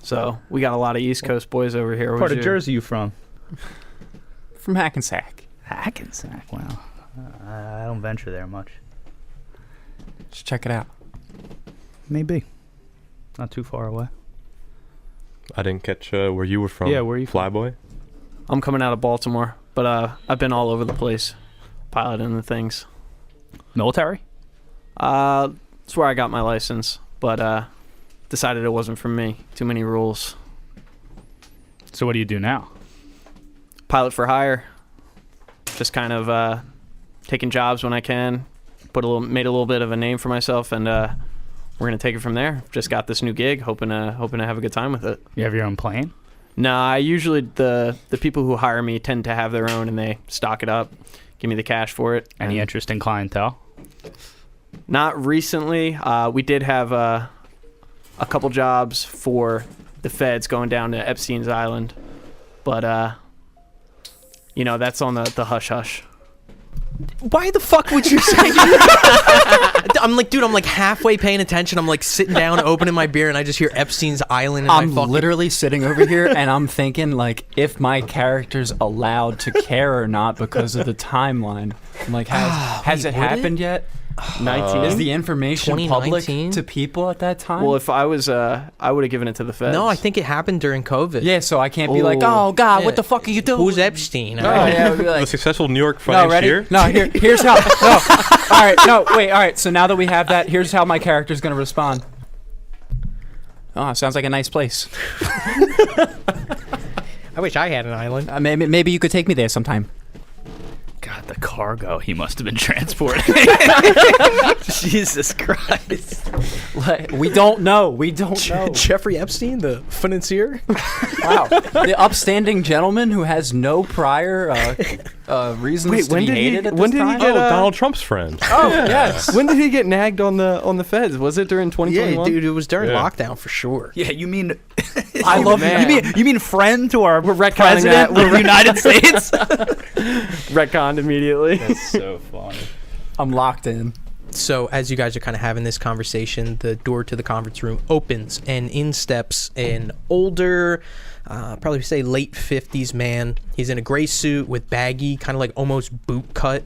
So, we got a lot of East Coast boys over here.
What part of Jersey you from?
From Hackensack.
Hackensack. Wow. I don't venture there much.
Just check it out.
Maybe. Not too far away.
I didn't catch where you were from.
Yeah, where are you from?
Flyboy?
I'm coming out of Baltimore, but I've been all over the place piloting the things.
Military?
It's where I got my license, but decided it wasn't for me. Too many rules.
So what do you do now?
Pilot for hire. Just kind of taking jobs when I can. Made a little bit of a name for myself, and we're gonna take it from there. Just got this new gig, hoping to have a good time with it.
You have your own plane?
Nah, I usually the people who hire me tend to have their own, and they stock it up, give me the cash for it.
Any interesting clientele?
Not recently. We did have a couple jobs for the feds going down to Epstein's Island, but that's on the hush hush.
Why the fuck would you say? I'm like halfway paying attention. I'm like sitting down, opening my beer, and I just hear Epstein's Island. And
I'm literally sitting over here, and I'm thinking like if my character's allowed to care or not because of the timeline. I'm like, has it happened yet?
19.
Is the information public
2019?
to people at that time?
Well, if I was, I would have given it to the feds.
No, I think it happened during COVID.
yeah, so I can't be like,
Oh.
oh God,
Yeah.
what the fuck are you doing?
Who's Epstein?
Oh yeah, we'd be
The
like,
successful New York
no, ready?
financier?
No, here's how. No, all right, no, wait, all right. So now that we have that, here's how my character's gonna respond. Oh, sounds like a nice place.
I wish I had an island.
Maybe you could take me there sometime.
God, the cargo he must have been transporting. Jesus Christ.
We don't know. We don't know.
Jeffrey Epstein, the financier.
Wow, the upstanding gentleman who has no prior reasons to be hated at this
when did he
time.
get-
Donald Trump's friend.
Oh yes.
When did he get nagged on the feds? Was it during 2021?
Yeah, dude, it was during
Yeah.
lockdown for sure.
Yeah, you mean
I love
you mean friend to our
retconning
president
that.
of the United States?
Retconned immediately.
That's so funny.
I'm locked in.
So as you guys are kind of having this conversation, the door to the conference room opens, and in steps an older, probably say late 50s man. He's in a gray suit with baggy, kind of like almost boot cut,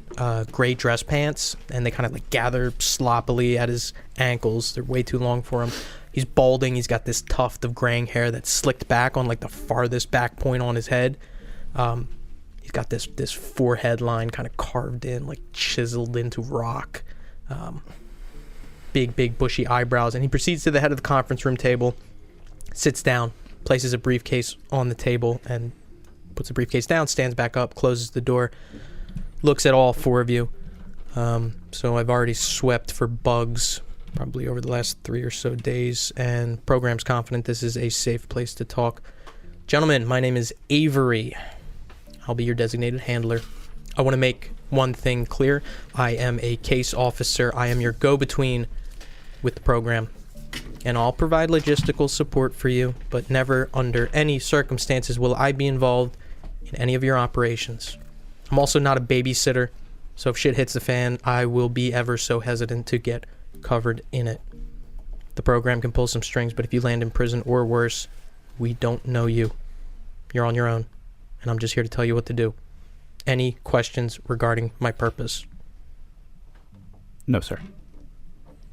gray dress pants, and they kind of like gather sloppily at his ankles. They're way too long for him. He's balding. He's got this tuft of graying hair that's slicked back on like the farthest back point on his head. He's got this forehead line kind of carved in, like chiseled into rock. Big bushy eyebrows, and he proceeds to the head of the conference room table, sits down, places a briefcase on the table, and puts the briefcase down, stands back up, closes the door, looks at all four of you. So I've already swept for bugs probably over the last 3 or so days, and program's confident this is a safe place to talk. Gentlemen, my name is Avery. I'll be your designated handler. I want to make one thing clear. I am a case officer. I am your go-between with the program. And I'll provide logistical support for you, but never under any circumstances will I be involved in any of your operations. I'm also not a babysitter, so if shit hits the fan, I will be ever so hesitant to get covered in it. The program can pull some strings, but if you land in prison or worse, we don't know you. You're on your own, and I'm just here to tell you what to do. Any questions regarding my purpose?
No, sir.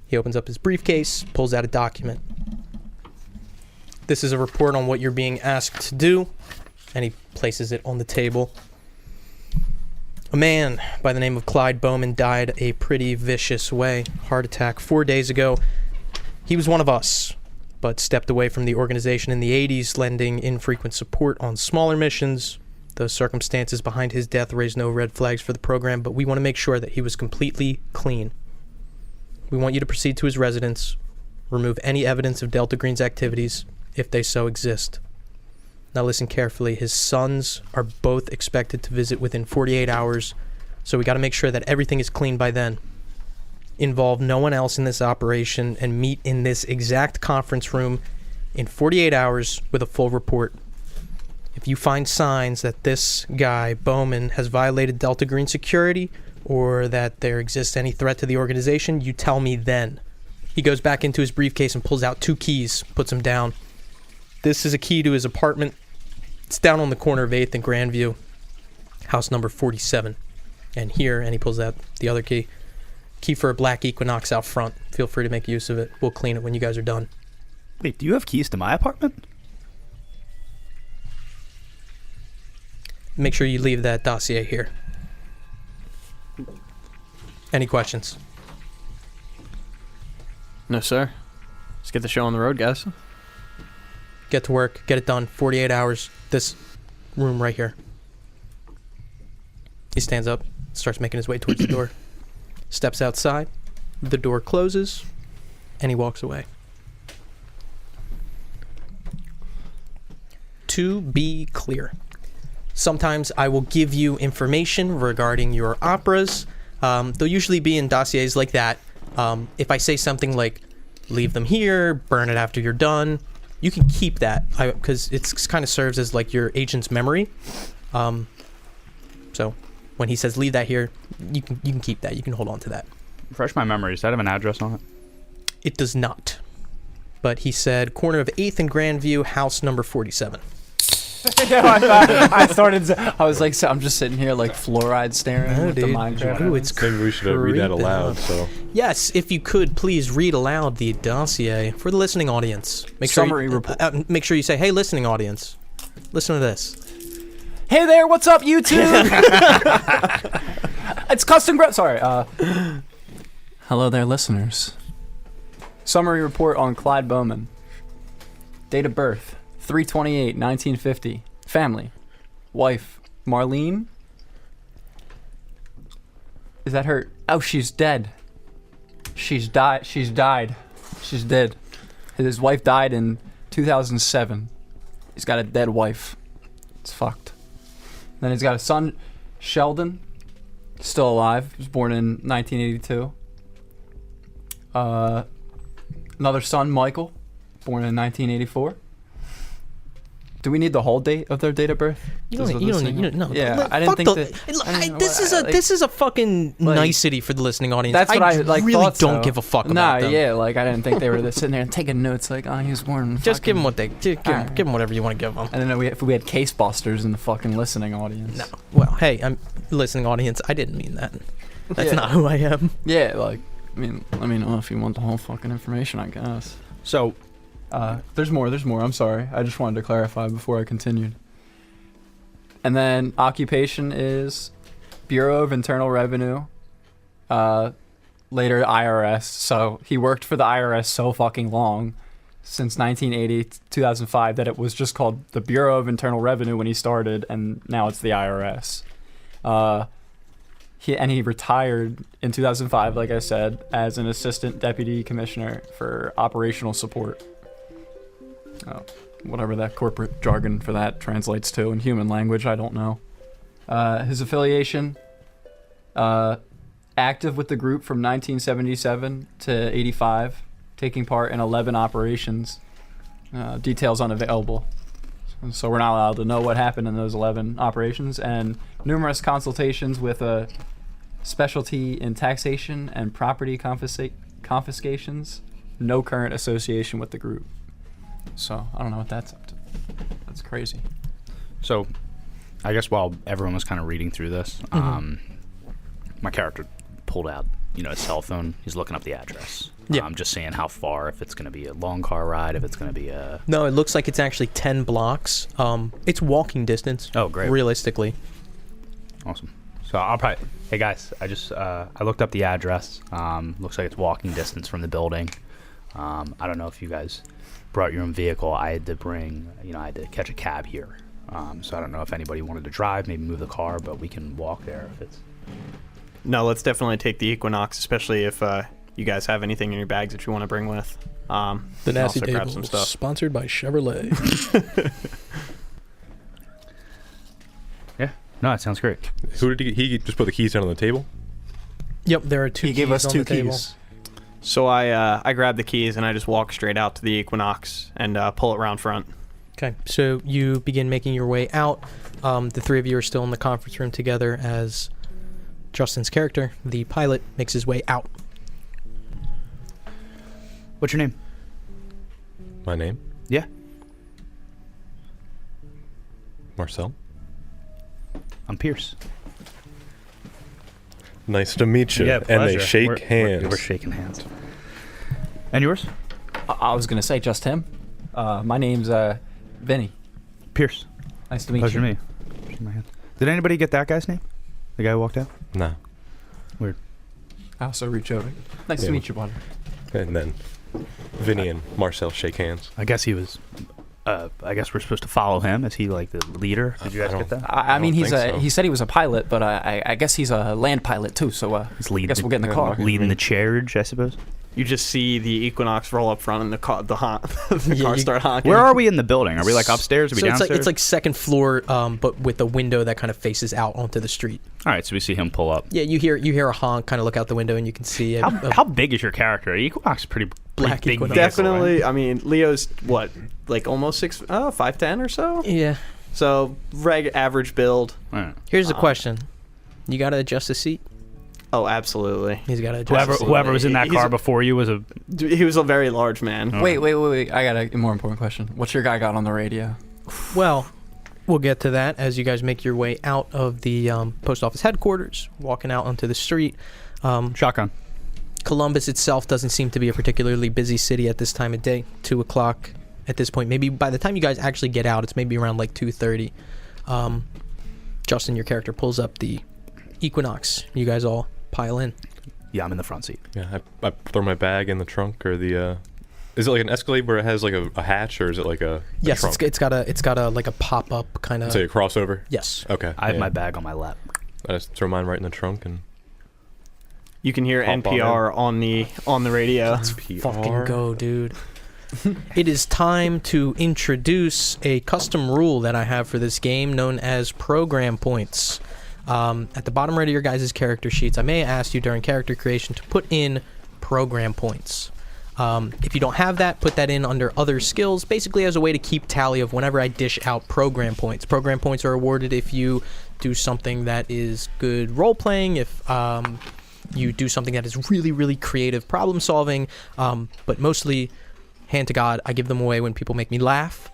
He opens up his briefcase, pulls out a document. This is a report on what you're being asked to do, and he places it on the table. A man by the name of Clyde Bowman died a pretty vicious way. Heart attack 4 days ago. He was one of us, but stepped away from the organization in the 80s, lending infrequent support on smaller missions. The circumstances behind his death raised no red flags for the program, but we want to make sure that he was completely clean. We want you to proceed to his residence, remove any evidence of Delta Green's activities, if they so exist. Now listen carefully. His sons are both expected to visit within 48 hours, so we got to make sure that everything is clean by then. Involve no one else in this operation and meet in this exact conference room in 48 hours with a full report. If you find signs that this guy, Bowman, has violated Delta Green security or that there exists any threat to the organization, you tell me then. He goes back into his briefcase and pulls out 2 keys, puts them down. This is a key to his apartment. It's down on the corner of 8th and Grandview, house number 47. And here, and he pulls out the other key. Key for a black Equinox out front. Feel free to make use of it. We'll clean it when you guys are done.
Wait, do you have keys to my apartment?
Make sure you leave that dossier here. Any questions?
No, sir. Let's get the show on the road, guys.
Get to work. Get it done. 48 hours. This room right here. He stands up, starts making his way towards the door. Steps outside. The door closes, and he walks away. To be clear, sometimes I will give you information regarding your operas. They'll usually be in dossiers like that. If I say something like, leave them here, burn it after you're done, you can keep that, because it kind of serves as like your agent's memory. So when he says leave that here, you can keep that. You can hold on to that.
Refresh my memory. Does that have an address on it?
It does not. But he said corner of 8th and Grandview, house number 47.
I was like, so I'm just sitting here like fluoride staring with the Minecraft.
Ooh, it's
Maybe we should read that aloud. So
yes, if you could please read aloud the dossier for the listening audience.
Summary report.
Make sure you say, "Hey, listening audience, listen to this."
Hey there, what's up, YouTube? It's custom Sorry. Hello there, listeners. Summary report on Clyde Bowman. Date of birth: 3/28/1950. Family: wife Marlene. Is that her? Oh, she's dead. She's died. She's dead. His wife died in 2007. He's got a dead wife. It's fucked. Then he's got a son, Sheldon, still alive. He was born in 1982. Another son, Michael, born in 1984. Do we need the whole date of their date of birth?
You don't need. No.
Yeah, I didn't think
This is a fucking nicety for the listening audience.
That's what I
really
thought
don't give a fuck about them.
Yeah, like I didn't think they were sitting there and taking notes. Like, oh, he was born.
Just give them what they give them whatever you want to give them.
And then if we had case busters in the fucking listening audience.
No. Well, hey, I'm listening audience. I didn't mean that. That's not who I am.
Yeah, like, I mean, let me know if you want the whole fucking information, I guess.
So,
there's more. I'm sorry. I just wanted to clarify before I continued. And then occupation is Bureau of Internal Revenue, later IRS. So he worked for the IRS so fucking long, since 1980 to 2005, that it was just called the Bureau of Internal Revenue when he started, and now it's the IRS. He retired in 2005, like I said, as an assistant deputy commissioner for operational support. Whatever that corporate jargon for that translates to in human language, I don't know. His affiliation, Active with the group from 1977 to 85, taking part in 11 operations. Details unavailable. So we're not allowed to know what happened in those 11 operations, and numerous consultations with a specialty in taxation and property confiscations. No current association with the group. So I don't know what that's up to. That's crazy.
So, I guess while everyone was kind of reading through this, my character pulled out, his cell phone. He's looking up the address.
Yeah.
I'm just seeing how far, if it's going to be a long car ride, if it's going to be a...
No, it looks like it's actually 10 blocks. It's walking distance.
Oh, great.
Realistically.
Awesome. So I'll probably... Hey, guys, I looked up the address. Looks like it's walking distance from the building. I don't know if you guys brought your own vehicle. I had to bring... I had to catch a cab here. So I don't know if anybody wanted to drive, maybe move the car, but we can walk there if it's...
No, let's definitely take the Equinox, especially if you guys have anything in your bags that you want to bring with.
The Nasty
also grab
Table,
some stuff.
sponsored by Chevrolet.
Yeah. No, that sounds great.
Who did he just put the keys down on the table?
Yep, there are two
He
keys
gave us
on
two
the table.
keys.
So I grab the keys and I just walk straight out to the Equinox and pull it around front.
Okay, so you begin making your way out. The three of you are still in the conference room together as Justin's character, the pilot, makes his way out.
What's your name?
My name?
Yeah.
Marcel.
I'm Pierce.
Nice to meet you. And they shake hands.
We're shaking hands. And yours?
I was going to say just him. My name's Vinny.
Pierce.
Nice to meet
Pleasure
you.
to meet you. Shake my hand. Did anybody get that guy's name? The guy who walked out?
No.
Weird.
I also reach over. Nice to meet you, buddy.
And then Vinny and Marcel shake hands.
I guess he was... I guess we're supposed to follow him. Is he like the leader? Did you guys get that?
I mean,
don't think so.
he said he was a pilot, but I guess he's a land pilot too. So
He's
I
leading.
guess we'll get in the car.
Leading the carriage, I suppose.
You just see the Equinox roll up front and the car start honking.
Where are we in the building? Are we like upstairs? Are we
So
downstairs?
it's like second floor, but with a window that kind of faces out onto the street.
All right, so we see him pull up.
Yeah, you hear a honk, kind of look out the window, and you can see
How big is your character? Equinox is pretty
Black
big.
Equinox.
vehicle,
Definitely.
right?
I mean, Leo's what, like almost 5'10" or so.
Yeah.
So average build.
All right.
Here's the question: you gotta adjust the seat.
Oh, absolutely.
He's gotta adjust. the seat.
Whoever was in that car before you was a...
He was a very large man.
Wait. I got a more important question. What's your guy got on the radio?
Well, we'll get to that as you guys make your way out of the post office headquarters, walking out onto the street.
Shotgun.
Columbus itself doesn't seem to be a particularly busy city at this time of day. 2 o'clock at this point. Maybe by the time you guys actually get out, it's maybe around like 2:30. Justin, your character, pulls up the Equinox. You guys all pile in.
Yeah, I'm in the front seat.
Yeah, I throw my bag in the trunk or the... Is it like an Escalade where it has like a hatch, or is it like a
Yes,
trunk?
it's got a like a pop up kind of.
So a crossover?
Yes.
Okay.
I have my bag on my lap.
I just throw mine right in the trunk and...
You can hear
Pop
NPR on the radio.
Let's fucking go, dude. It is time to introduce a custom rule that I have for this game known as program points. At the bottom right of your guys' character sheets, I may ask you during character creation to put in program points. If you don't have that, put that in under other skills, basically as a way to keep tally of whenever I dish out program points. Program points are awarded if you do something that is good role-playing, if you do something that is really, really creative problem-solving, but mostly, hand to God, I give them away when people make me laugh.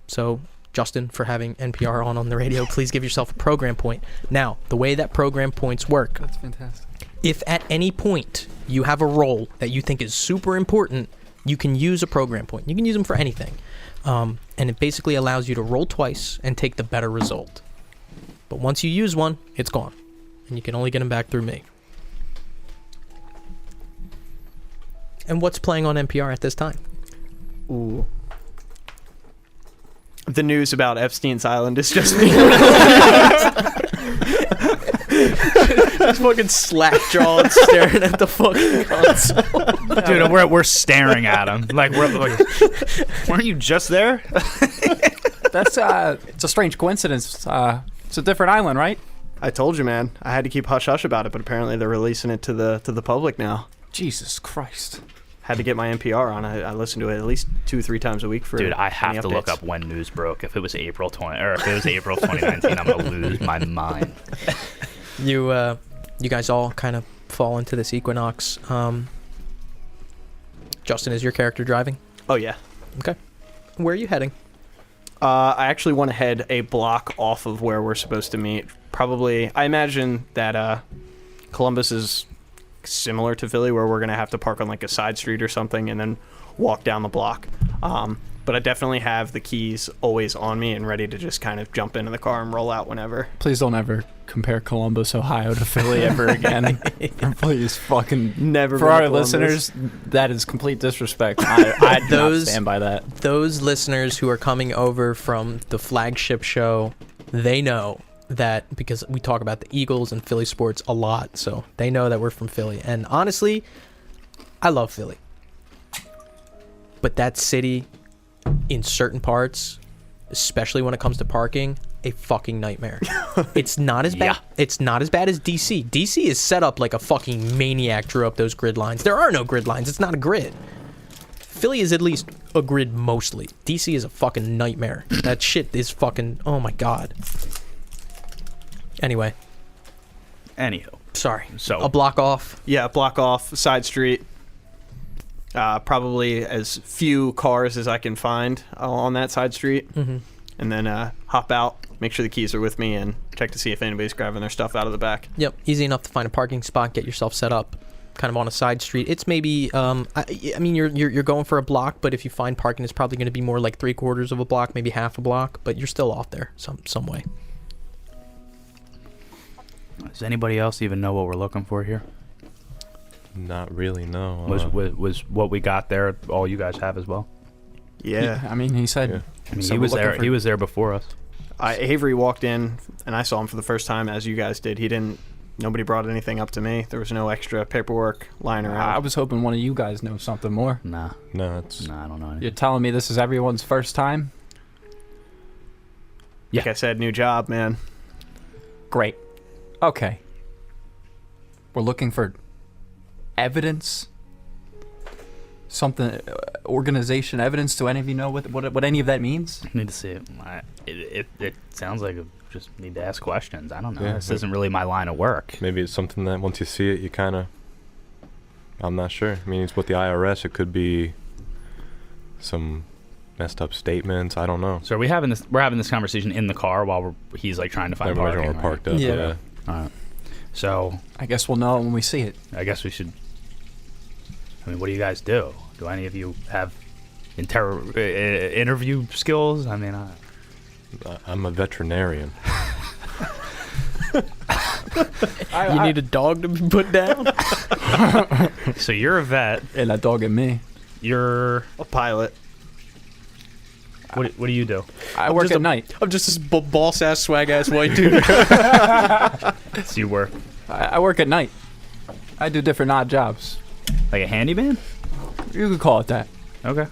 So, Justin, for having NPR on the radio, please give yourself a program point. Now, the way that program points work...
That's fantastic.
If at any point you have a role that you think is super important, you can use a program point. You can use them for anything. And it basically allows you to roll twice and take the better result. But once you use one, it's gone. And you can only get them back through me. And what's playing on NPR at this time?
Ooh. The news about Epstein's Island is just me.
Just fucking slack-jawed staring at the fucking console.
Dude, we're staring at him. Like, weren't you just there?
That's it's a strange coincidence. It's a different island, right?
I told you, man. I had to keep hush hush about it, but apparently they're releasing it to the public now.
Jesus Christ.
Had to get my NPR on. I listen to it at least 2-3 times a week for.
Dude, I have to look up when news broke. If it was April 2019, I'm gonna lose my mind.
You guys all kind of fall into this equinox. Justin, is your character driving?
Oh yeah.
Okay. Where are you heading?
I actually want to head a block off of where we're supposed to meet. Probably, I imagine that Columbus is similar to Philly, where we're going to have to park on like a side street or something and then walk down the block. But I definitely have the keys always on me and ready to just kind of jump into the car and roll out whenever.
Please don't ever compare Columbus, Ohio to Philly ever again. Please fucking
never.
For our listeners, that is complete disrespect. I do not stand by that.
Those listeners who are coming over from the flagship show, they know that because we talk about the Eagles and Philly sports a lot, so they know that we're from Philly. And honestly, I love Philly. But that city, in certain parts, especially when it comes to parking, a fucking nightmare. It's not as bad.
Yeah.
It's not as bad as DC. DC is set up like a fucking maniac drew up those grid lines. There are no grid lines. It's not a grid. Philly is at least a grid mostly. DC is a fucking nightmare. That shit is fucking, oh my god. Anyway.
Anywho.
Sorry.
So
a block off.
Yeah, block off, side street. Probably as few cars as I can find on that side street.
Mm-hmm.
And then hop out, make sure the keys are with me, and check to see if anybody's grabbing their stuff out of the back.
Yep, easy enough to find a parking spot, get yourself set up, kind of on a side street. It's maybe, I mean, you're going for a block, but if you find parking, it's probably going to be more like 3/4 of a block, maybe half a block, but you're still off there some way.
Does anybody else even know what we're looking for here?
Not really, no.
Was what we got there all you guys have as well?
Yeah.
I mean, he said...
Yeah.
I mean, he was there. He was there before us.
Avery walked in, and I saw him for the first time, as you guys did. Nobody brought anything up to me. There was no extra paperwork lying around.
I was hoping one of you guys know something more.
Nah,
No, it's
I don't know anything.
You're telling me this is everyone's first time?
Like I said, new job, man.
Great. Okay. We're looking for evidence? Something, organization evidence? Do any of you know what any of that means?
I need to see it. It sounds like I just need to ask questions. I don't know.
Yeah,
This isn't really my line of work.
maybe it's something that once you see it, you kind of. I'm not sure. I mean, it's with the IRS. It could be some messed up statements. I don't know.
So we're having this conversation in the car while he's like trying to find
Everybody's
parking.
all parked up.
Yeah.
Yeah.
All right. So
I guess we'll know when we see it.
I guess we should. I mean, what do you guys do? Do any of you have interview skills? I mean,
I'm a veterinarian.
You need a dog to be put down?
so you're a vet.
And that dog and me.
You're
A pilot.
what do you do?
I work at night.
I'm just this boss ass swag ass white dude.
So you work
I work at night. I do different odd jobs.
like a handyman?
You could call it that.
Okay.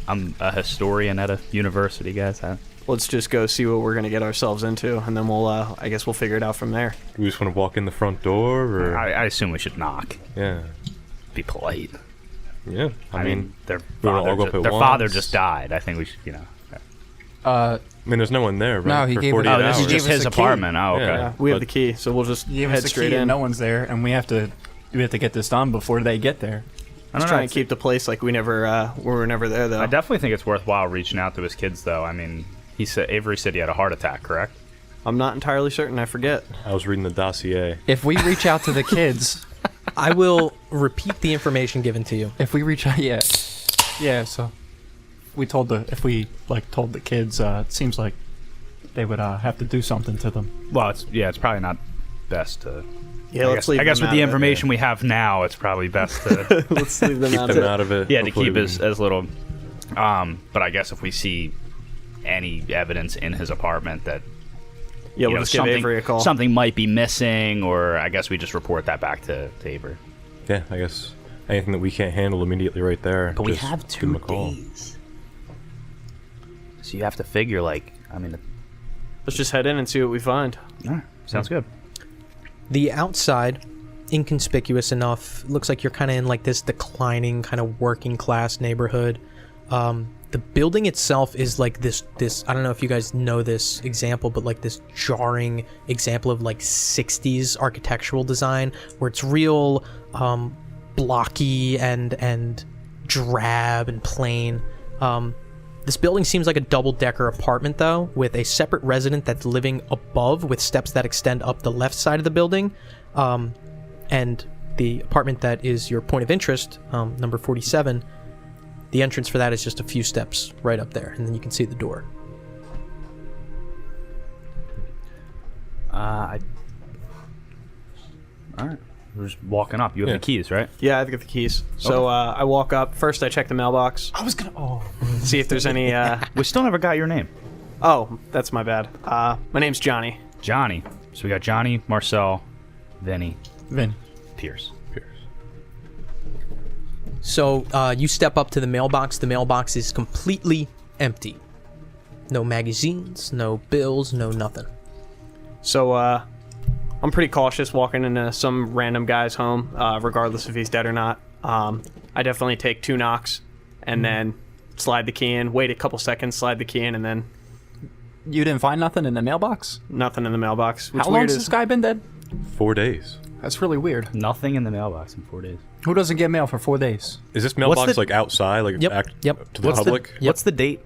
I'm a historian at a university, guys.
Let's just go see what we're going to get ourselves into, and then I guess we'll figure it out from there.
Do we just want to walk in the front door, or
I assume we should knock.
yeah,
Be polite.
yeah?
I mean, their
we wanna all go
father,
up at
their father
once.
just died. I think we should,
Uh,
I mean, there's no one there, right?
No, he
for
gave it-
48
Oh, this
hours.
is just
gave us
his
a key.
apartment. Oh, okay.
Yeah.
We have
but-
the key, so we'll just
you
head straight in.
and no one's there, and we have to get this done before they get there.
I
Let's
don't
try
know.
and keep the place like we were never there, though.
I definitely think it's worthwhile reaching out to his kids, though. I mean, he said Avery said he had a heart attack, correct?
I'm not entirely certain. I forget.
I was reading the dossier.
If we reach out to the kids,
I will repeat the information given to you.
if we reach out, yeah. So if we told the kids, it seems like they would have to do something to them.
Well, it's probably not best to.
Yeah, let's leave
I guess
them
with
out
the
of it,
information we have now, it's probably best to
Let's leave them
Keep
out
them
of it.
out of it.
to
Hopefully
keep
we
as little. But I guess if we see any evidence in his apartment that
Yeah,
you
we'll
know,
just give Avery a call.
something might be missing, or I guess we just report that back to Avery.
Yeah, I guess anything that we can't handle immediately right there.
But we
just
have
give 'em
2
a call.
days, so you have to figure Let's
Let's just head in and see what we find.
Sounds good.
The outside, inconspicuous enough. Looks like you're kind of in like this declining kind of working class neighborhood. The building itself is like this I don't know if you guys know this example, but like this jarring example of like 60s architectural design where it's real blocky and drab and plain. This building seems like a double-decker apartment though, with a separate resident that's living above with steps that extend up the left side of the building. And the apartment that is your point of interest, number 47, the entrance for that is just a few steps right up there, and then you can see the door.
All right. We're just walking up. You have the keys, right?
Yeah, I've got the keys. So I walk up. First, I check the mailbox.
I was gonna.
See if there's any...
We still never got your name.
Oh, that's my bad. My name's Johnny.
Johnny. So we got Johnny, Marcel, Vinny, Pierce.
So you step up to the mailbox. The mailbox is completely empty. No magazines, no bills, no nothing.
So I'm pretty cautious walking into some random guy's home, regardless if he's dead or not. I definitely take 2 knocks and then slide the key in, wait a couple seconds, slide the key in, and then...
You didn't find nothing in the mailbox?
Nothing in the mailbox.
How long has this guy been dead?
4 days.
That's really weird.
Nothing in the mailbox in 4 days.
Who doesn't get mail for 4 days?
Is this mailbox like outside, like
Yep.
to the public?
What's the date?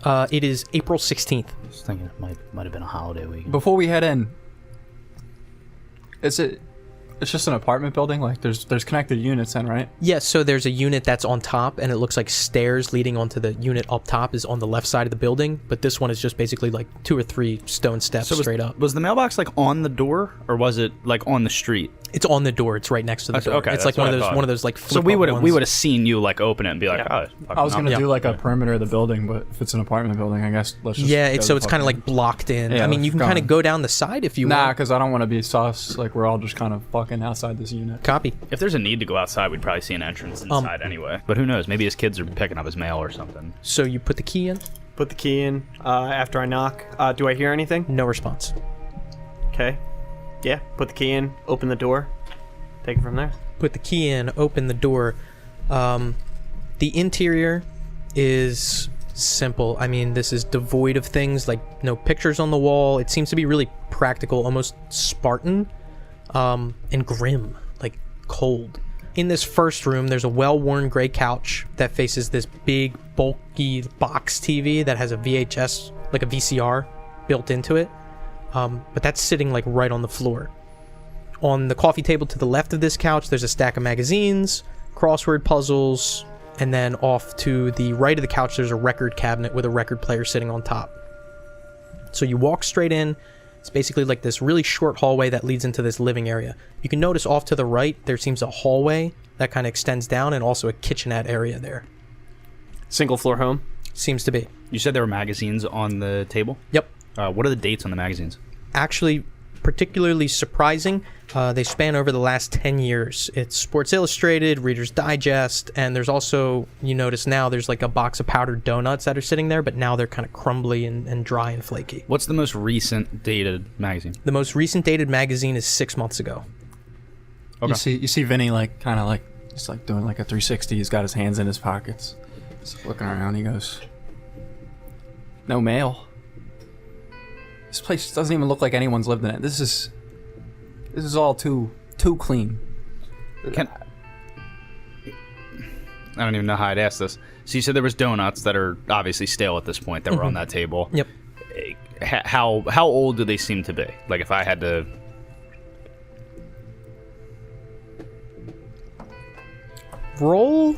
It is April 16th.
I was thinking it might have been a holiday week.
Before we head in, it's just an apartment building? Like, there's connected units in, right?
Yes, so there's a unit that's on top, and it looks like stairs leading onto the unit up top is on the left side of the building, but this one is just basically like 2 or 3 stone steps straight up.
Was the mailbox like on the door, or was it like on the street?
It's on the door. It's right next to the door.
Okay,
it's
that's
like one
what I
of those like flip
So we
up
would
ones.
have seen you like open it and be like,
Yeah.
oh.
I was going to
Yeah.
do like a perimeter of the building, but if it's an apartment building, I guess let's just...
Yeah,
go
so
the
it's
fuck
kind of
in.
like blocked in.
Yeah,
I mean, you can
let's
kind of
go.
go down the side if you
Nah,
want.
because I don't want to be sus. Like, we're all just kind of fucking outside this unit.
Copy.
If there's a need to go outside, we'd probably see an entrance inside anyway. But who knows? Maybe his kids are picking up his mail or something.
So you put the key in.
Put the key in after I knock. Do I hear anything?
No response.
Okay. Yeah, put the key in, open the door. Take it from there.
Put the key in, open the door. The interior is simple. I mean, this is devoid of things, like no pictures on the wall. It seems to be really practical, almost Spartan, and grim, like cold. In this first room, there's a well-worn gray couch that faces this big, bulky box TV that has a VHS, like a VCR, built into it. But that's sitting like right on the floor. On the coffee table to the left of this couch, there's a stack of magazines, crossword puzzles, and then off to the right of the couch, there's a record cabinet with a record player sitting on top. So you walk straight in. It's basically like this really short hallway that leads into this living area. You can notice off to the right, there seems a hallway that kind of extends down and also a kitchenette area there.
Single floor home.
Seems to be.
You said there were magazines on the table?
Yep.
What are the dates on the magazines?
Actually, particularly surprising, they span over the last 10 years. It's Sports Illustrated, Reader's Digest, and there's also, you notice now, there's like a box of powdered donuts that are sitting there, but now they're kind of crumbly and dry and flaky.
What's the most recent dated magazine?
The most recent dated magazine is 6 months ago.
Okay.
You see Vinny like kind of like just like doing like a 360. He's got his hands in his pockets. He's looking around. He goes, "No mail. This place doesn't even look like anyone's lived in it. This is all too clean."
I don't even know how I'd ask this. So you said there was donuts that are obviously stale at this point that were on that table.
Yep.
How old do they seem to be? Like if I had to...
Roll.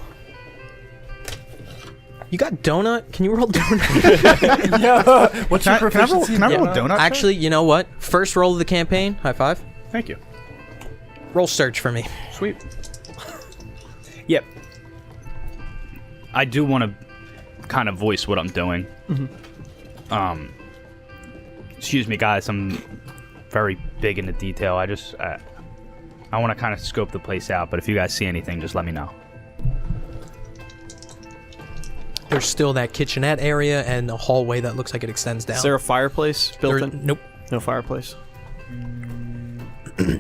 You got donut? Can you roll donut?
Yeah. What's your proficiency?
Can I roll a donut?
Actually, you know what? First roll of the campaign. High five.
Thank you.
Roll search for me.
Sweet. Yep. I do want to kind of voice what I'm doing.
Mm-hmm.
Excuse me, guys. I'm very big into detail. I want to kind of scope the place out, but if you guys see anything, just let me know.
There's still that kitchenette area and a hallway that looks like it extends down.
Is there a fireplace built in?
Nope.
No fireplace.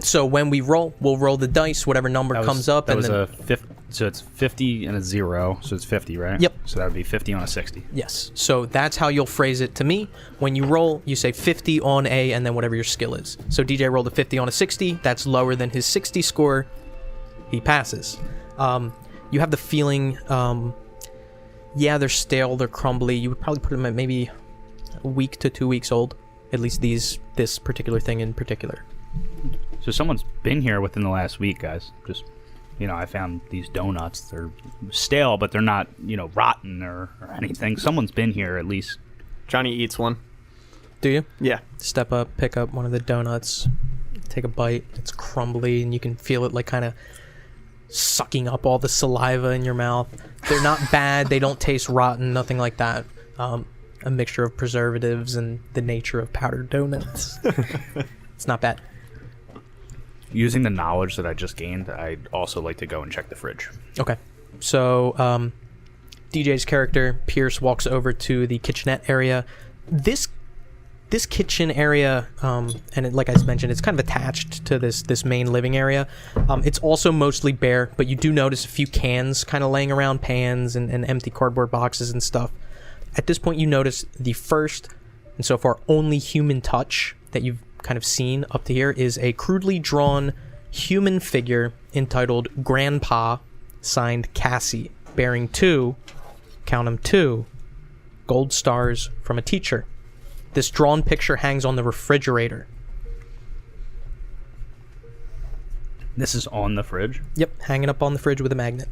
So when we roll, we'll roll the dice, whatever number comes up,
That
and
was
then
a 50, so it's 50 and a 0, so it's 50, right?
Yep.
So that would be 50 on a 60.
yes. So that's how you'll phrase it to me. When you roll, you say 50 on a, and then whatever your skill is. So DJ rolled a 50 on a 60. That's lower than his 60 score. He passes. You have the feeling, yeah, they're stale, they're crumbly. You would probably put them at maybe a week to 2 weeks old. At least this particular thing in particular.
So someone's been here within the last week, guys. Just, I found these donuts. They're stale, but they're not, rotten or anything. Someone's been here at least.
Johnny eats one.
Do you?
Yeah.
Step up, pick up one of the donuts, take a bite. It's crumbly, and you can feel it like kind of sucking up all the saliva in your mouth. They're not bad. They don't taste rotten, nothing like that. A mixture of preservatives and the nature of powdered donuts. It's not bad.
Using the knowledge that I just gained, I'd also like to go and check the fridge.
Okay. So, DJ's character, Pierce, walks over to the kitchenette area. This kitchen area, like I mentioned, it's kind of attached to this main living area. It's also mostly bare, but you do notice a few cans kind of laying around, pans and empty cardboard boxes and stuff. At this point, you notice the first, and so far only human touch that you've kind of seen up to here is a crudely drawn human figure entitled Grandpa, signed Cassie, bearing two gold stars from a teacher. This drawn picture hangs on the refrigerator.
This is on the fridge?
Yep, hanging up on the fridge with a magnet.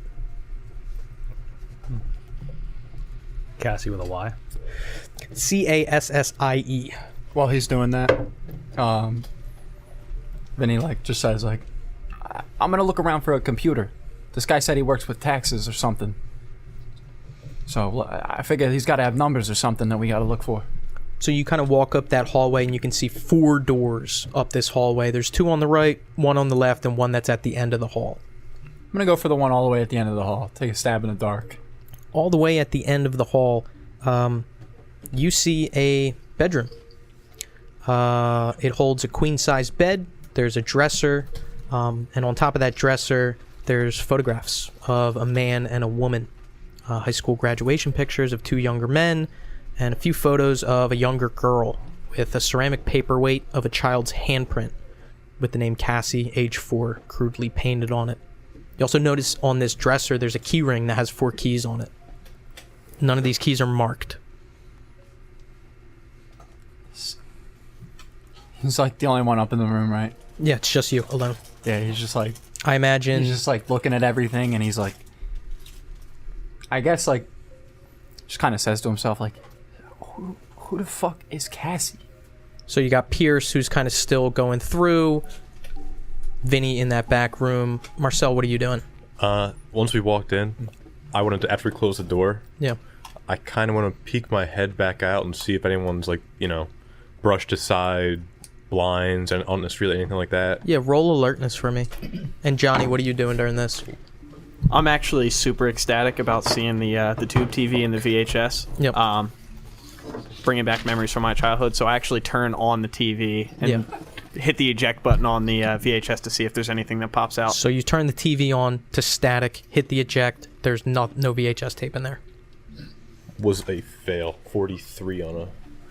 Cassie with a Y?
Cassie.
While he's doing that, Vinny just says I'm gonna look around for a computer. This guy said he works with taxes or something. So I figure he's got to have numbers or something that we got to look for.
So you kind of walk up that hallway and you can see 4 doors up this hallway. There's 2 on the right, 1 on the left, and 1 that's at the end of the hall.
I'm gonna go for the one all the way at the end of the hall. Take a stab in the dark.
All the way at the end of the hall, you see a bedroom. It holds a queen-size bed. There's a dresser, and on top of that dresser, there's photographs of a man and a woman. High school graduation pictures of 2 younger men, and a few photos of a younger girl with a ceramic paperweight of a child's handprint with the name Cassie, age 4, crudely painted on it. You also notice on this dresser there's a key ring that has 4 keys on it. None of these keys are marked.
He's the only one up in the room, right?
Yeah, it's just you alone.
Yeah, he's just
I imagine...
He's just looking at everything, and he's I guess just kind of says to himself who the fuck is Cassie?
So you got Pierce, who's kind of still going through. Vinny in that back room. Marcel, what are you doing?
Once we walked in, I wanted to, after we closed the door,
Yeah.
I kind of want to peek my head back out and see if anyone's brushed aside blinds and on the street or anything like that.
Yeah, roll alertness for me. And Johnny, what are you doing during this?
I'm actually super ecstatic about seeing the tube TV and the VHS.
Yep.
Bringing back memories from my childhood. So I actually turn on the TV and hit the eject button on the VHS to see if there's anything that pops out.
So you turn the TV on to static, hit the eject. There's no VHS tape in there.
Was a fail. 43 on a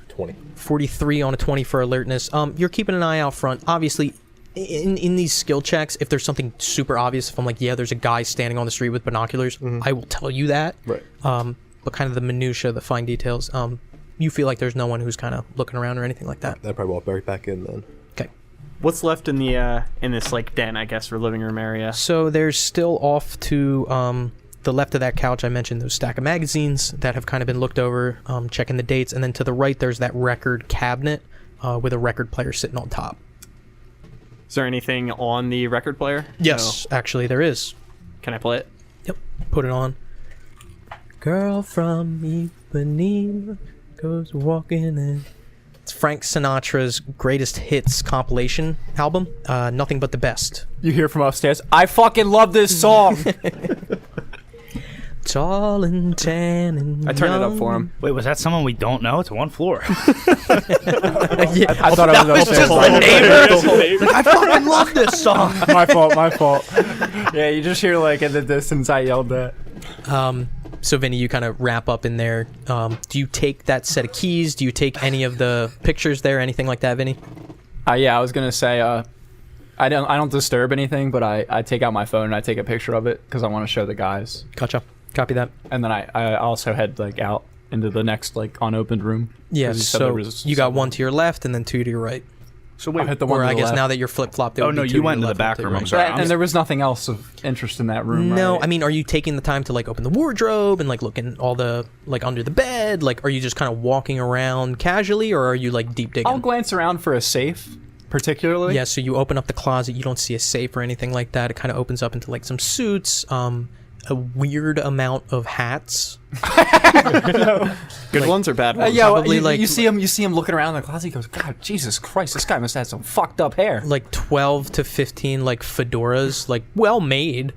20.
43 on a 20 for alertness. You're keeping an eye out front. Obviously, in these skill checks, if there's something super obvious, if I'm there's a guy standing on the street with binoculars, I will tell you that.
Right.
But kind of the minutia, the fine details, you feel like there's no one who's kind of looking around or anything like that.
That probably walk right back in then.
Okay.
What's left in the in this den, I guess, or living room area?
So there's still off to the left of that couch, I mentioned those stack of magazines that have kind of been looked over, checking the dates, and then to the right there's that record cabinet with a record player sitting on top.
Is there anything on the record player?
Yes, actually there is.
Can I play it?
Yep. Put it on. Girl from Ipanema goes walking in. It's Frank Sinatra's greatest hits compilation album, Nothing But the Best.
You hear from upstairs, I fucking love this song.
Tall and tan and
I turn it up for him.
Wait, was that someone we don't know? It's one floor.
I thought it was
just the neighbor. Like, I fucking love this song.
my fault. Yeah, you just hear like in the distance I yelled that.
So Vinny, you kind of wrap up in there. Do you take that set of keys? Do you take any of the pictures there? Anything like that, Vinny?
Yeah, I was gonna say I don't disturb anything, but I take out my phone and I take a picture of it because I want to show the guys.
Gotcha. Copy that.
And then I also head like out into the next like unopened room.
Yeah.
'Cause
So you got one to your left and then two to your right.
So
I hit the one
Or
to
I
the
guess
left.
now that you're flip flopped.
Oh no, you went into the back room. I'm sorry.
And there was nothing else of interest in that room.
No,
right?
I mean, are you taking the time to like open the wardrobe and like look in all the like under the bed? Like, are you just kind of walking around casually, or are you like deep digging?
I'll glance around for a safe, particularly.
Yeah, so you open up the closet, you don't see a safe or anything like that. It kind of opens up into like some suits, a weird amount of hats.
Good ones or bad ones?
Yeah,
Probably,
you see him looking around in the closet. He goes, "God, Jesus Christ, this guy must have had some fucked up hair."
Like 12 to 15 like fedoras, like well made.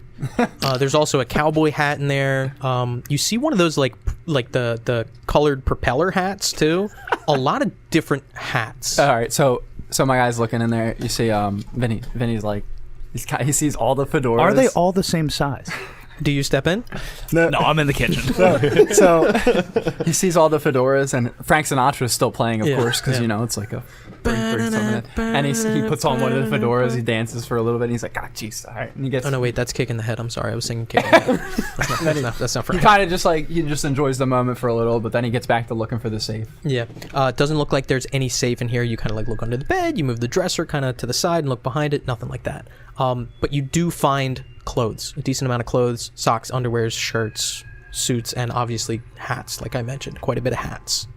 There's also a cowboy hat in there. You see one of those like the colored propeller hats too. A lot of different hats.
All right, so my guy's looking in there. You see, Vinny's like, he sees all the fedoras.
Are they all the same size?
Do you step in?
No, I'm in the kitchen.
So he sees all the fedoras, and Frank Sinatra is still playing, of
Yeah,
course, because
yeah.
you know it's like a 30-something. And he puts on one of the fedoras. He dances for a little bit. And he's like, "God, jeez, all right." And he gets.
Oh no, wait, that's Kick in the Head. I'm sorry, I was singing Kick in the Head. That's not for
He
him.
kind of just like he just enjoys the moment for a little, but then he gets back to looking for the safe.
Yeah. It doesn't look like there's any safe in here. You kind of like look under the bed. You move the dresser kind of to the side and look behind it. Nothing like that. But you do find clothes, a decent amount of clothes, socks, underwears, shirts, suits, and obviously hats. Like I mentioned, quite a bit of hats.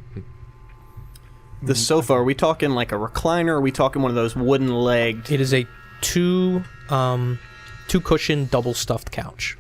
The sofa, are we talking like a recliner, or are we talking one of those wooden legged
It is a two cushion double stuffed couch.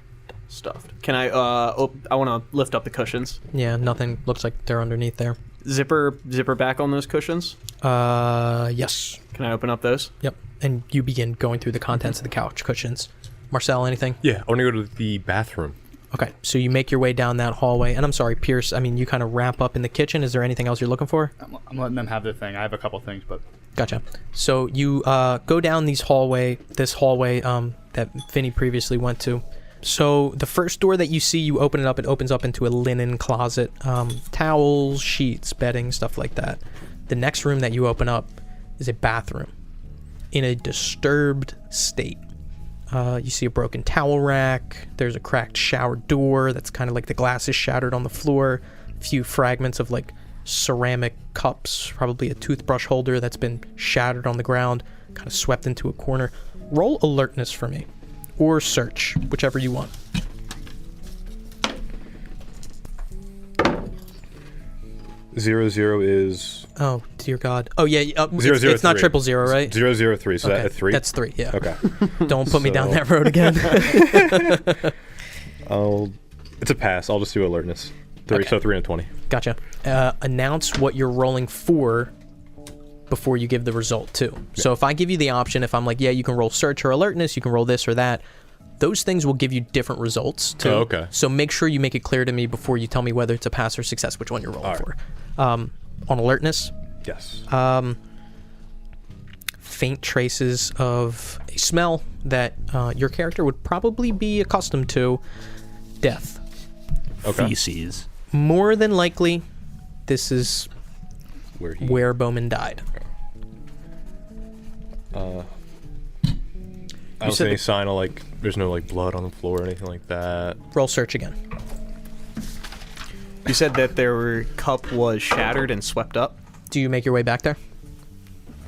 stuffed? Can I I want to lift up the cushions.
Yeah, nothing looks like they're underneath there.
Zipper back on those cushions?
Yes.
Can I open up those?
Yep. And you begin going through the contents of the couch cushions. Marcel, anything?
Yeah, I want to go to the bathroom.
Okay, so you make your way down that hallway, and I'm sorry, Pierce, I mean, you kind of wrap up in the kitchen. Is there anything else you're looking for?
I'm letting them have their thing. I have a couple things, but
Gotcha. So you go down this hallway that Vinny previously went to. So the first door that you see, you open it up, it opens up into a linen closet. Towels, sheets, bedding, stuff like that. The next room that you open up is a bathroom in a disturbed state. You see a broken towel rack. There's a cracked shower door that's kind of like the glass is shattered on the floor. A few fragments of like ceramic cups, probably a toothbrush holder that's been shattered on the ground, kind of swept into a corner. Roll alertness for me, or search, whichever you want.
Zero is
Oh dear God! Oh yeah,
Zero, zero,
it's not
3.
000, right?
003. So
Okay,
that a 3.
That's 3. Yeah.
Okay.
Don't put me down
So-
that road again.
It's a pass. I'll just do alertness. 3.
Okay.
So 3 and 20.
Gotcha. Announce what you're rolling for before you give the result too. So if I give you the option, if I'm like, yeah, you can roll search or alertness, you can roll this or that. Those things will give you different results too.
Oh, okay.
So make sure you make it clear to me before you tell me whether it's a pass or success, which one you're rolling
All right.
for. On alertness,
Yes.
faint traces of a smell that your character would probably be accustomed to. Death.
Okay.
Feces.
More than likely, this is
Where he.
where Bowman died.
I don't see any sign of like. There's no like blood on the floor or anything like that.
Roll search again.
You said that their cup was shattered and swept up?
Do you make your way back there?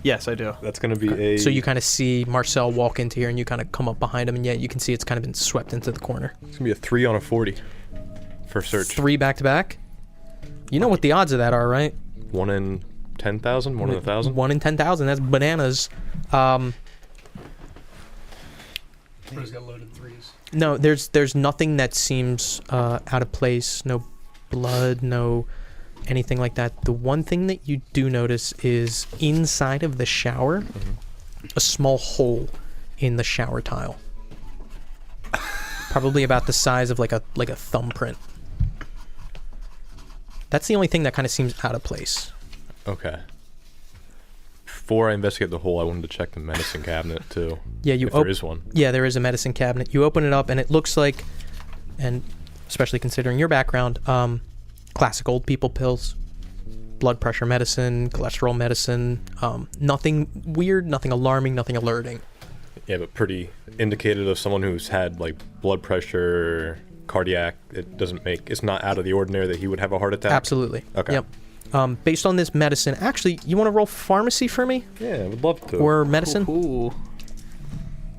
Yes, I do.
That's gonna be a.
So you kind of see Marcel walk into here, and you kind of come up behind him, and yet you can see it's kind of been swept into the corner.
It's gonna be a 3 on a 40 for search.
3 back to back. You know what the odds of that are, right?
1 in 10,000. 1 in 1,000.
1 in 10,000. That's bananas.
He's got loaded threes.
No, there's nothing that seems out of place. No blood. No anything like that. The one thing that you do notice is inside of the shower, a small hole in the shower tile. Probably about the size of like a thumbprint. That's the only thing that kind of seems out of place.
Okay. Before I investigate the hole, I wanted to check the medicine cabinet too.
Yeah,
if there is one.
Yeah, there is a medicine cabinet. You open it up, and it looks like, and especially considering your background, classic old people pills, blood pressure medicine, cholesterol medicine. Nothing weird, nothing alarming, nothing alerting.
Yeah, but pretty indicative of someone who's had like blood pressure, cardiac. It's not out of the ordinary that he would have a heart attack.
Absolutely.
Okay.
Yep. Based on this medicine, actually, you want to roll pharmacy for me?
Yeah, I would love to.
Or medicine?
Ooh.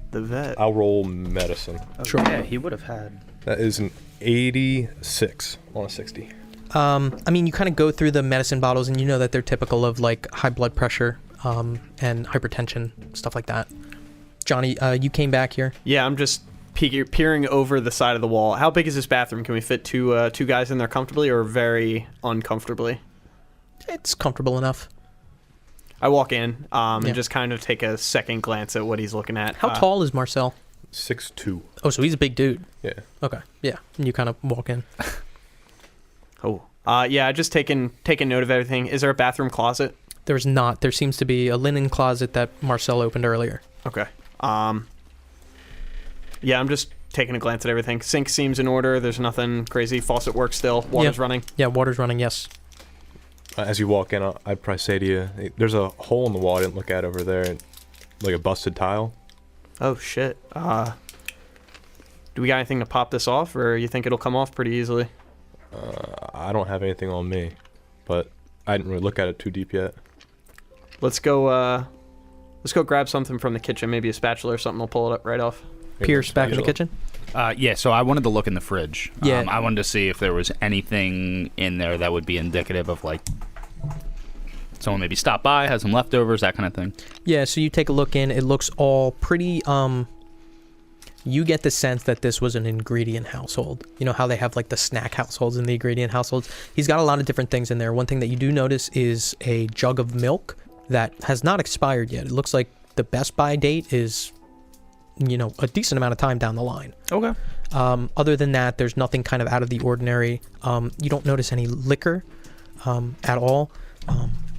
The vet.
I'll roll medicine.
Sure.
Yeah, he would have had.
That is an 86 on a 60.
I mean, you kind of go through the medicine bottles, and you know that they're typical of like high blood pressure and hypertension, stuff like that. Johnny, you came back here.
Yeah, I'm just peering over the side of the wall. How big is this bathroom? Can we fit two guys in there comfortably or very uncomfortably?
It's comfortable enough.
I walk in and just kind of take a second glance at what he's looking at.
How tall is Marcel?
6'2".
Oh, so he's a big dude.
Yeah.
Okay. Yeah. And you kind of walk in.
Yeah, I just taken note of everything. Is there a bathroom closet?
There's not. There seems to be a linen closet that Marcel opened earlier.
Okay. Yeah, I'm just taking a glance at everything. Sink seems in order. There's nothing crazy. Faucet works still. Water's running.
Yeah, water's running, yes.
As you walk in, I'd probably say to you, hey, there's a hole in the wall I didn't look at over there, like a busted tile.
Oh, shit. Do we got anything to pop this off, or you think it'll come off pretty easily?
I don't have anything on me, but I didn't really look at it too deep yet.
Let's go grab something from the kitchen, maybe a spatula or something. We'll pull it up right off.
Pierce back in the kitchen?
Yeah, so I wanted to look in the fridge.
Yeah.
I wanted to see if there was anything in there that would be indicative of, like, someone maybe stopped by, has some leftovers, that kind of thing.
Yeah, so you take a look in. It looks all pretty, you get the sense that this was an ingredient household. You know how they have, like, the snack households and the ingredient households? He's got a lot of different things in there. One thing that you do notice is a jug of milk that has not expired yet. It looks like the best by date is, you know, a decent amount of time down the line.
Okay.
Other than that, there's nothing kind of out of the ordinary. You don't notice any liquor at all.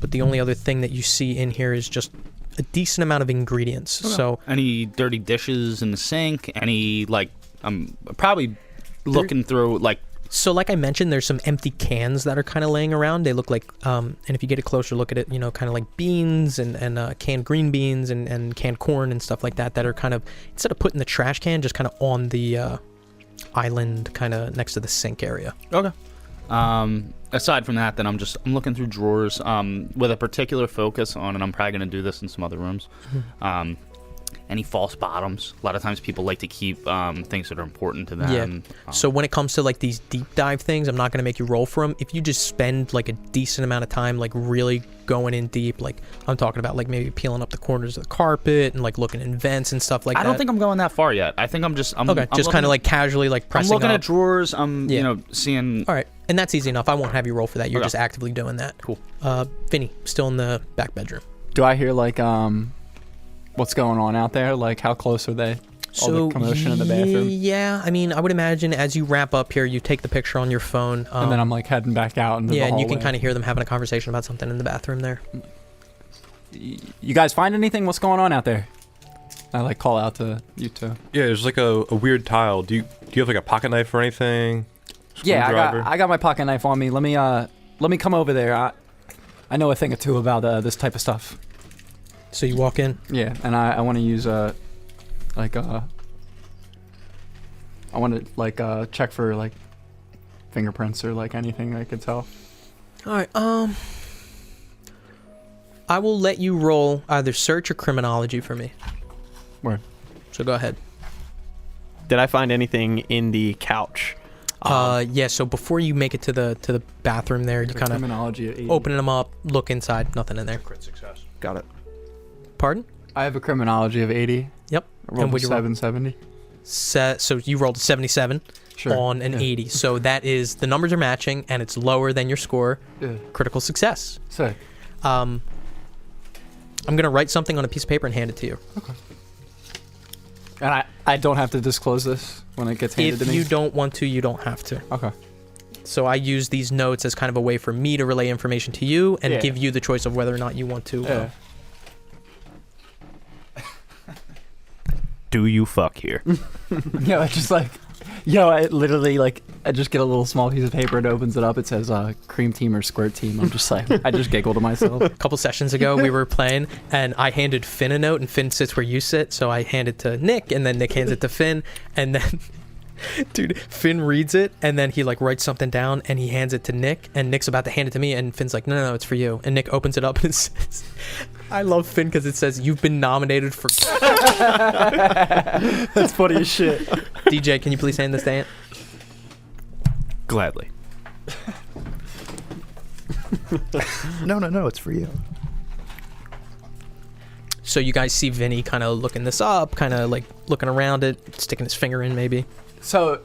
But the only other thing that you see in here is just a decent amount of ingredients. Okay. So
any dirty dishes in the sink? Any, like, I'm probably looking through, like...
So like I mentioned, there's some empty cans that are kind of laying around. They look like, and if you get a closer look at it, you know, kind of like beans and canned green beans and canned corn and stuff like that that are kind of, instead of putting the trash can, just kind of on the island kind of next to the sink area.
Okay. Aside from that, then I'm looking through drawers with a particular focus on, and I'm probably going to do this in some other rooms, any false bottoms. A lot of times people like to keep things that are important to them.
Yeah. So when it comes to like these deep dive things, I'm not going to make you roll for them. If you just spend like a decent amount of time like really going in deep, like I'm talking about like maybe peeling up the corners of the carpet and like looking in vents and stuff like that.
I don't think I'm going that far yet. I think I'm just kind
of like casually like pressing
I'm looking
up.
at drawers. You know, seeing...
All right. And that's easy enough. I won't have you roll for that. You're just actively doing that.
Cool.
Vinny, still in the back bedroom.
Do I hear like what's going on out there? Like how close are they? All the commotion in the bathroom?
Yeah, I mean, I would imagine as you wrap up here, you take the picture on your phone.
And then I'm like heading back out into the hallway.
And you can kind of hear them having a conversation about something in the bathroom there.
You guys find anything? What's going on out there? I like call out to you two.
Yeah, there's like a weird tile. Do you have like a pocket knife or anything?
Yeah, I got my pocket knife on me. Let me come over there. I know a thing or two about this type of stuff.
So you walk in?
Yeah, and I want to use I want to check for like fingerprints or like anything I could tell.
All right. I will let you roll either search or criminology for me.
Where?
So go ahead.
Did I find anything in the couch?
Yeah, so before you make it to the bathroom there, you kind of open them up, look inside, nothing in there.
Crit success.
Got it.
Pardon?
I have a criminology of 80.
Yep.
I rolled a 770.
So you rolled a 77 on an 80. So that is, the numbers are matching, and it's lower than your score.
Yeah.
Critical success.
Sick.
I'm going to write something on a piece of paper and hand it to you.
Okay. And I don't have to disclose this when it gets handed to
If
me?
you don't want to, you don't have to.
Okay.
So I use these notes as kind of a way for me to relay information to you and
Yeah.
give you the choice of whether or not you want to.
Yeah.
Do you fuck here?
Yo, I just like, I literally like, I just get a little small piece of paper and opens it up. It says cream team or squirt team. I'm just like, I just giggle to myself.
A couple sessions ago, we were playing, and I handed Finn a note, and Finn sits where you sit, so I hand it to Nick, and then Nick hands it to Finn, and then, dude, Finn reads it, and then he like writes something down, and he hands it to Nick, and Nick's about to hand it to me, and Finn's like, no, it's for you, and Nick opens it up, and it says, I love Finn because it says, you've been nominated for...
That's funny as shit.
DJ, can you please hand this to Ant?
Gladly. No, it's for you.
So you guys see Vinny kind of looking this up, kind of like looking around it, sticking his finger in maybe.
So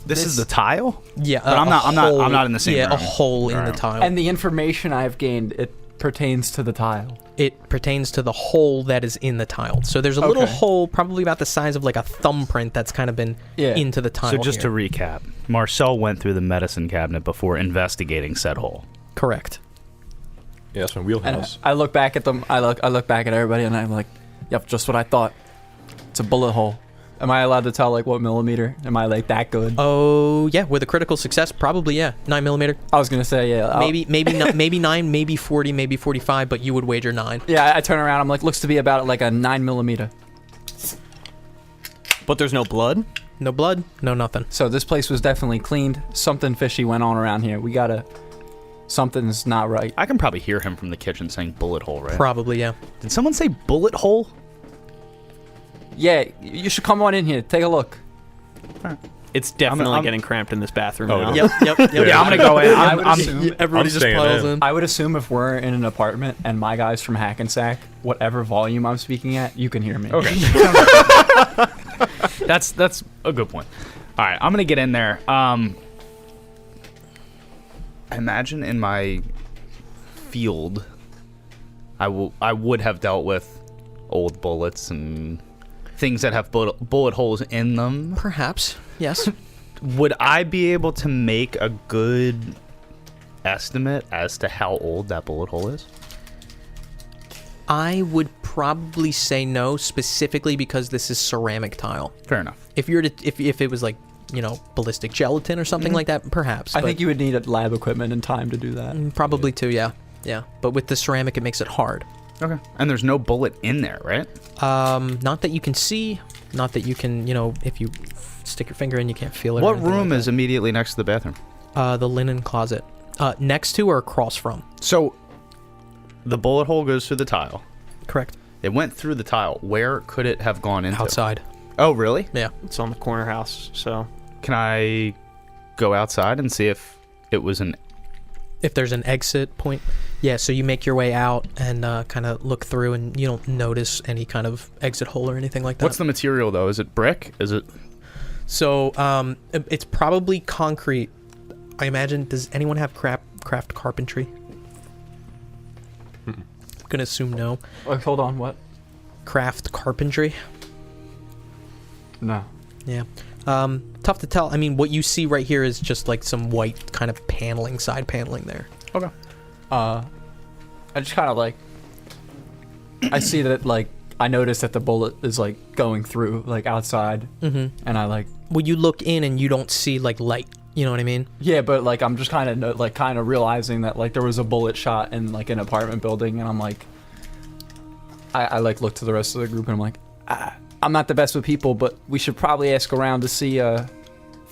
This is the tile?
Yeah,
But I'm not in the same
room.
room.
A hole in the
Alright.
tile.
And the information I've gained, it pertains to the tile.
It pertains to the hole that is in the tile. So there's a little
Okay.
hole, probably about the size of like a thumbprint, that's kind of been into the tile.
So just
here.
to recap, Marcel went through the medicine cabinet before investigating said hole.
Correct.
Yeah, that's my
And
wheelhouse.
I look back at them. I look back at everybody, and I'm like, "Yep, just what I thought. It's a bullet hole." Am I allowed to tell like what millimeter? Am I like that good?
Oh yeah, with a critical success, probably 9mm.
I was gonna say
Maybe 9, maybe 40, maybe 45, but you would wager 9.
Yeah, I turn around. I'm like, looks to be about like a 9mm.
But there's no blood?
No blood, no nothing.
So this place was definitely cleaned. Something fishy went on around here. Something's not right.
I can probably hear him from the kitchen saying bullet hole, right?
Probably, yeah.
Did someone say bullet hole?
Yeah, you should come on in here. Take a look.
It's definitely
I'm-
getting cramped in this bathroom
Oh,
now.
it is.
Yep.
Yeah, I'm gonna go in.
Everybody just
staying
piles
in.
in.
I would assume if we're in an apartment and my guy's from Hackensack, whatever volume I'm speaking at, you can hear me.
Okay. That's a good point. All right, I'm gonna get in there. I imagine in my field, I would have dealt with old bullets and things that have bullet holes in them.
Perhaps, yes.
Would I be able to make a good estimate as to how old that bullet hole is?
I would probably say no, specifically because this is ceramic tile.
Fair enough.
If it was like, ballistic gelatin or something like that, perhaps.
I
but
think you would need lab equipment and time to do that.
probably too, yeah. Yeah. But with the ceramic, it makes it hard.
Okay. And there's no bullet in there, right?
Not that you can see, not that you can, if you stick your finger in, you can't feel it. or
What
anything
room
like
is immediately next to the bathroom?
that. The linen closet. Next to or across from?
So the bullet hole goes through the tile.
Correct.
It went through the tile. Where could it have gone into?
Outside.
Oh, really?
Yeah.
It's on the corner house, so...
Can I go outside and see if it was an...
If there's an exit point. Yeah, so you make your way out and kind of look through, and you don't notice any kind of exit hole or anything like that.
What's the material, though? Is it brick? Is it...
So it's probably concrete. I imagine. Does anyone have craft carpentry? I'm gonna assume no.
Hold on, what?
Craft carpentry.
No.
Yeah. Tough to tell. I mean, what you see right here is just like some white kind of paneling, side paneling there.
Okay.
I just kind of like, I see that like, I notice that the bullet is like going through like outside, and I like.
Well, you look in and you don't see like light. You know what I mean?
Yeah, but like I'm just kind of realizing that like there was a bullet shot in like an apartment building, and I'm like, I like look to the rest of the group and I'm like, I'm not the best with people, but we should probably ask around to see if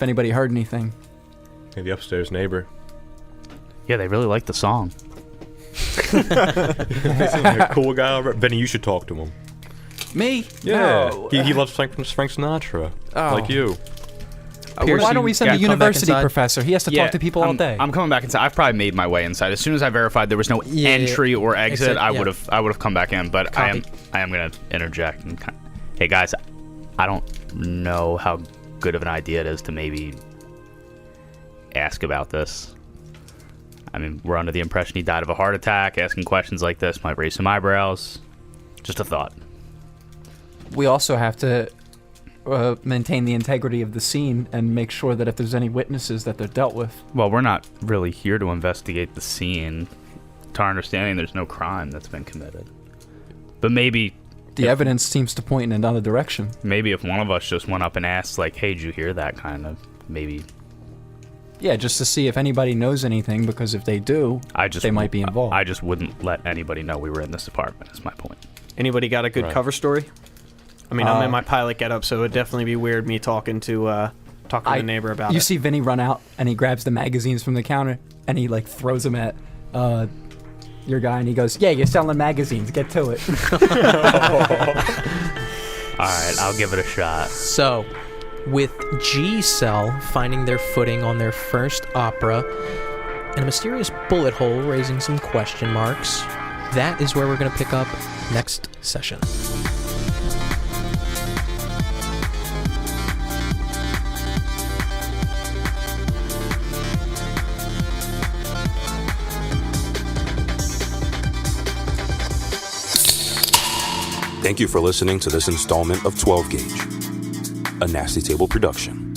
anybody heard anything.
Hey, the upstairs neighbor.
Yeah, they really like the song.
A cool guy. Benny, you should talk to him.
Me?
Yeah.
No.
He loves Frank Sinatra.
Oh.
Like you.
Why don't we send
Yeah,
the
come back
university
inside.
professor? He has to talk to people all day.
I'm coming back inside. I've probably made my way inside. As soon as I verified there was no
Yeah,
entry or exit, I
yeah.
would have come back in. But
Copy.
I am gonna interject and hey guys, I don't know how good of an idea it is to maybe ask about this. I mean, we're under the impression he died of a heart attack. Asking questions like this might raise some eyebrows. Just a thought.
We also have to maintain the integrity of the scene and make sure that if there's any witnesses that they're dealt with.
Well, we're not really here to investigate the scene. To our understanding, there's no crime that's been committed. But maybe
The evidence seems to point in another direction.
Maybe if one of us just went up and asked, like, hey, did you hear that, kind of, maybe.
Yeah, just to see if anybody knows anything, because if they do, they might be involved.
I just wouldn't let anybody know we were in this apartment, is my point.
Anybody got a good cover story? I mean, I'm in my pilot getup, so it would definitely be weird me talking to the neighbor about it.
You see Vinny run out, and he grabs the magazines from the counter, and he, like, throws them at your guy, and he goes, yeah, you're selling magazines, get to it.
Alright, I'll give it a shot.
So, with G-Cell finding their footing on their first opera, and a mysterious bullet hole raising some question marks, that is where we're going to pick up next session.
Thank you for listening to this installment of 12 Gauge, a Nasty Table production.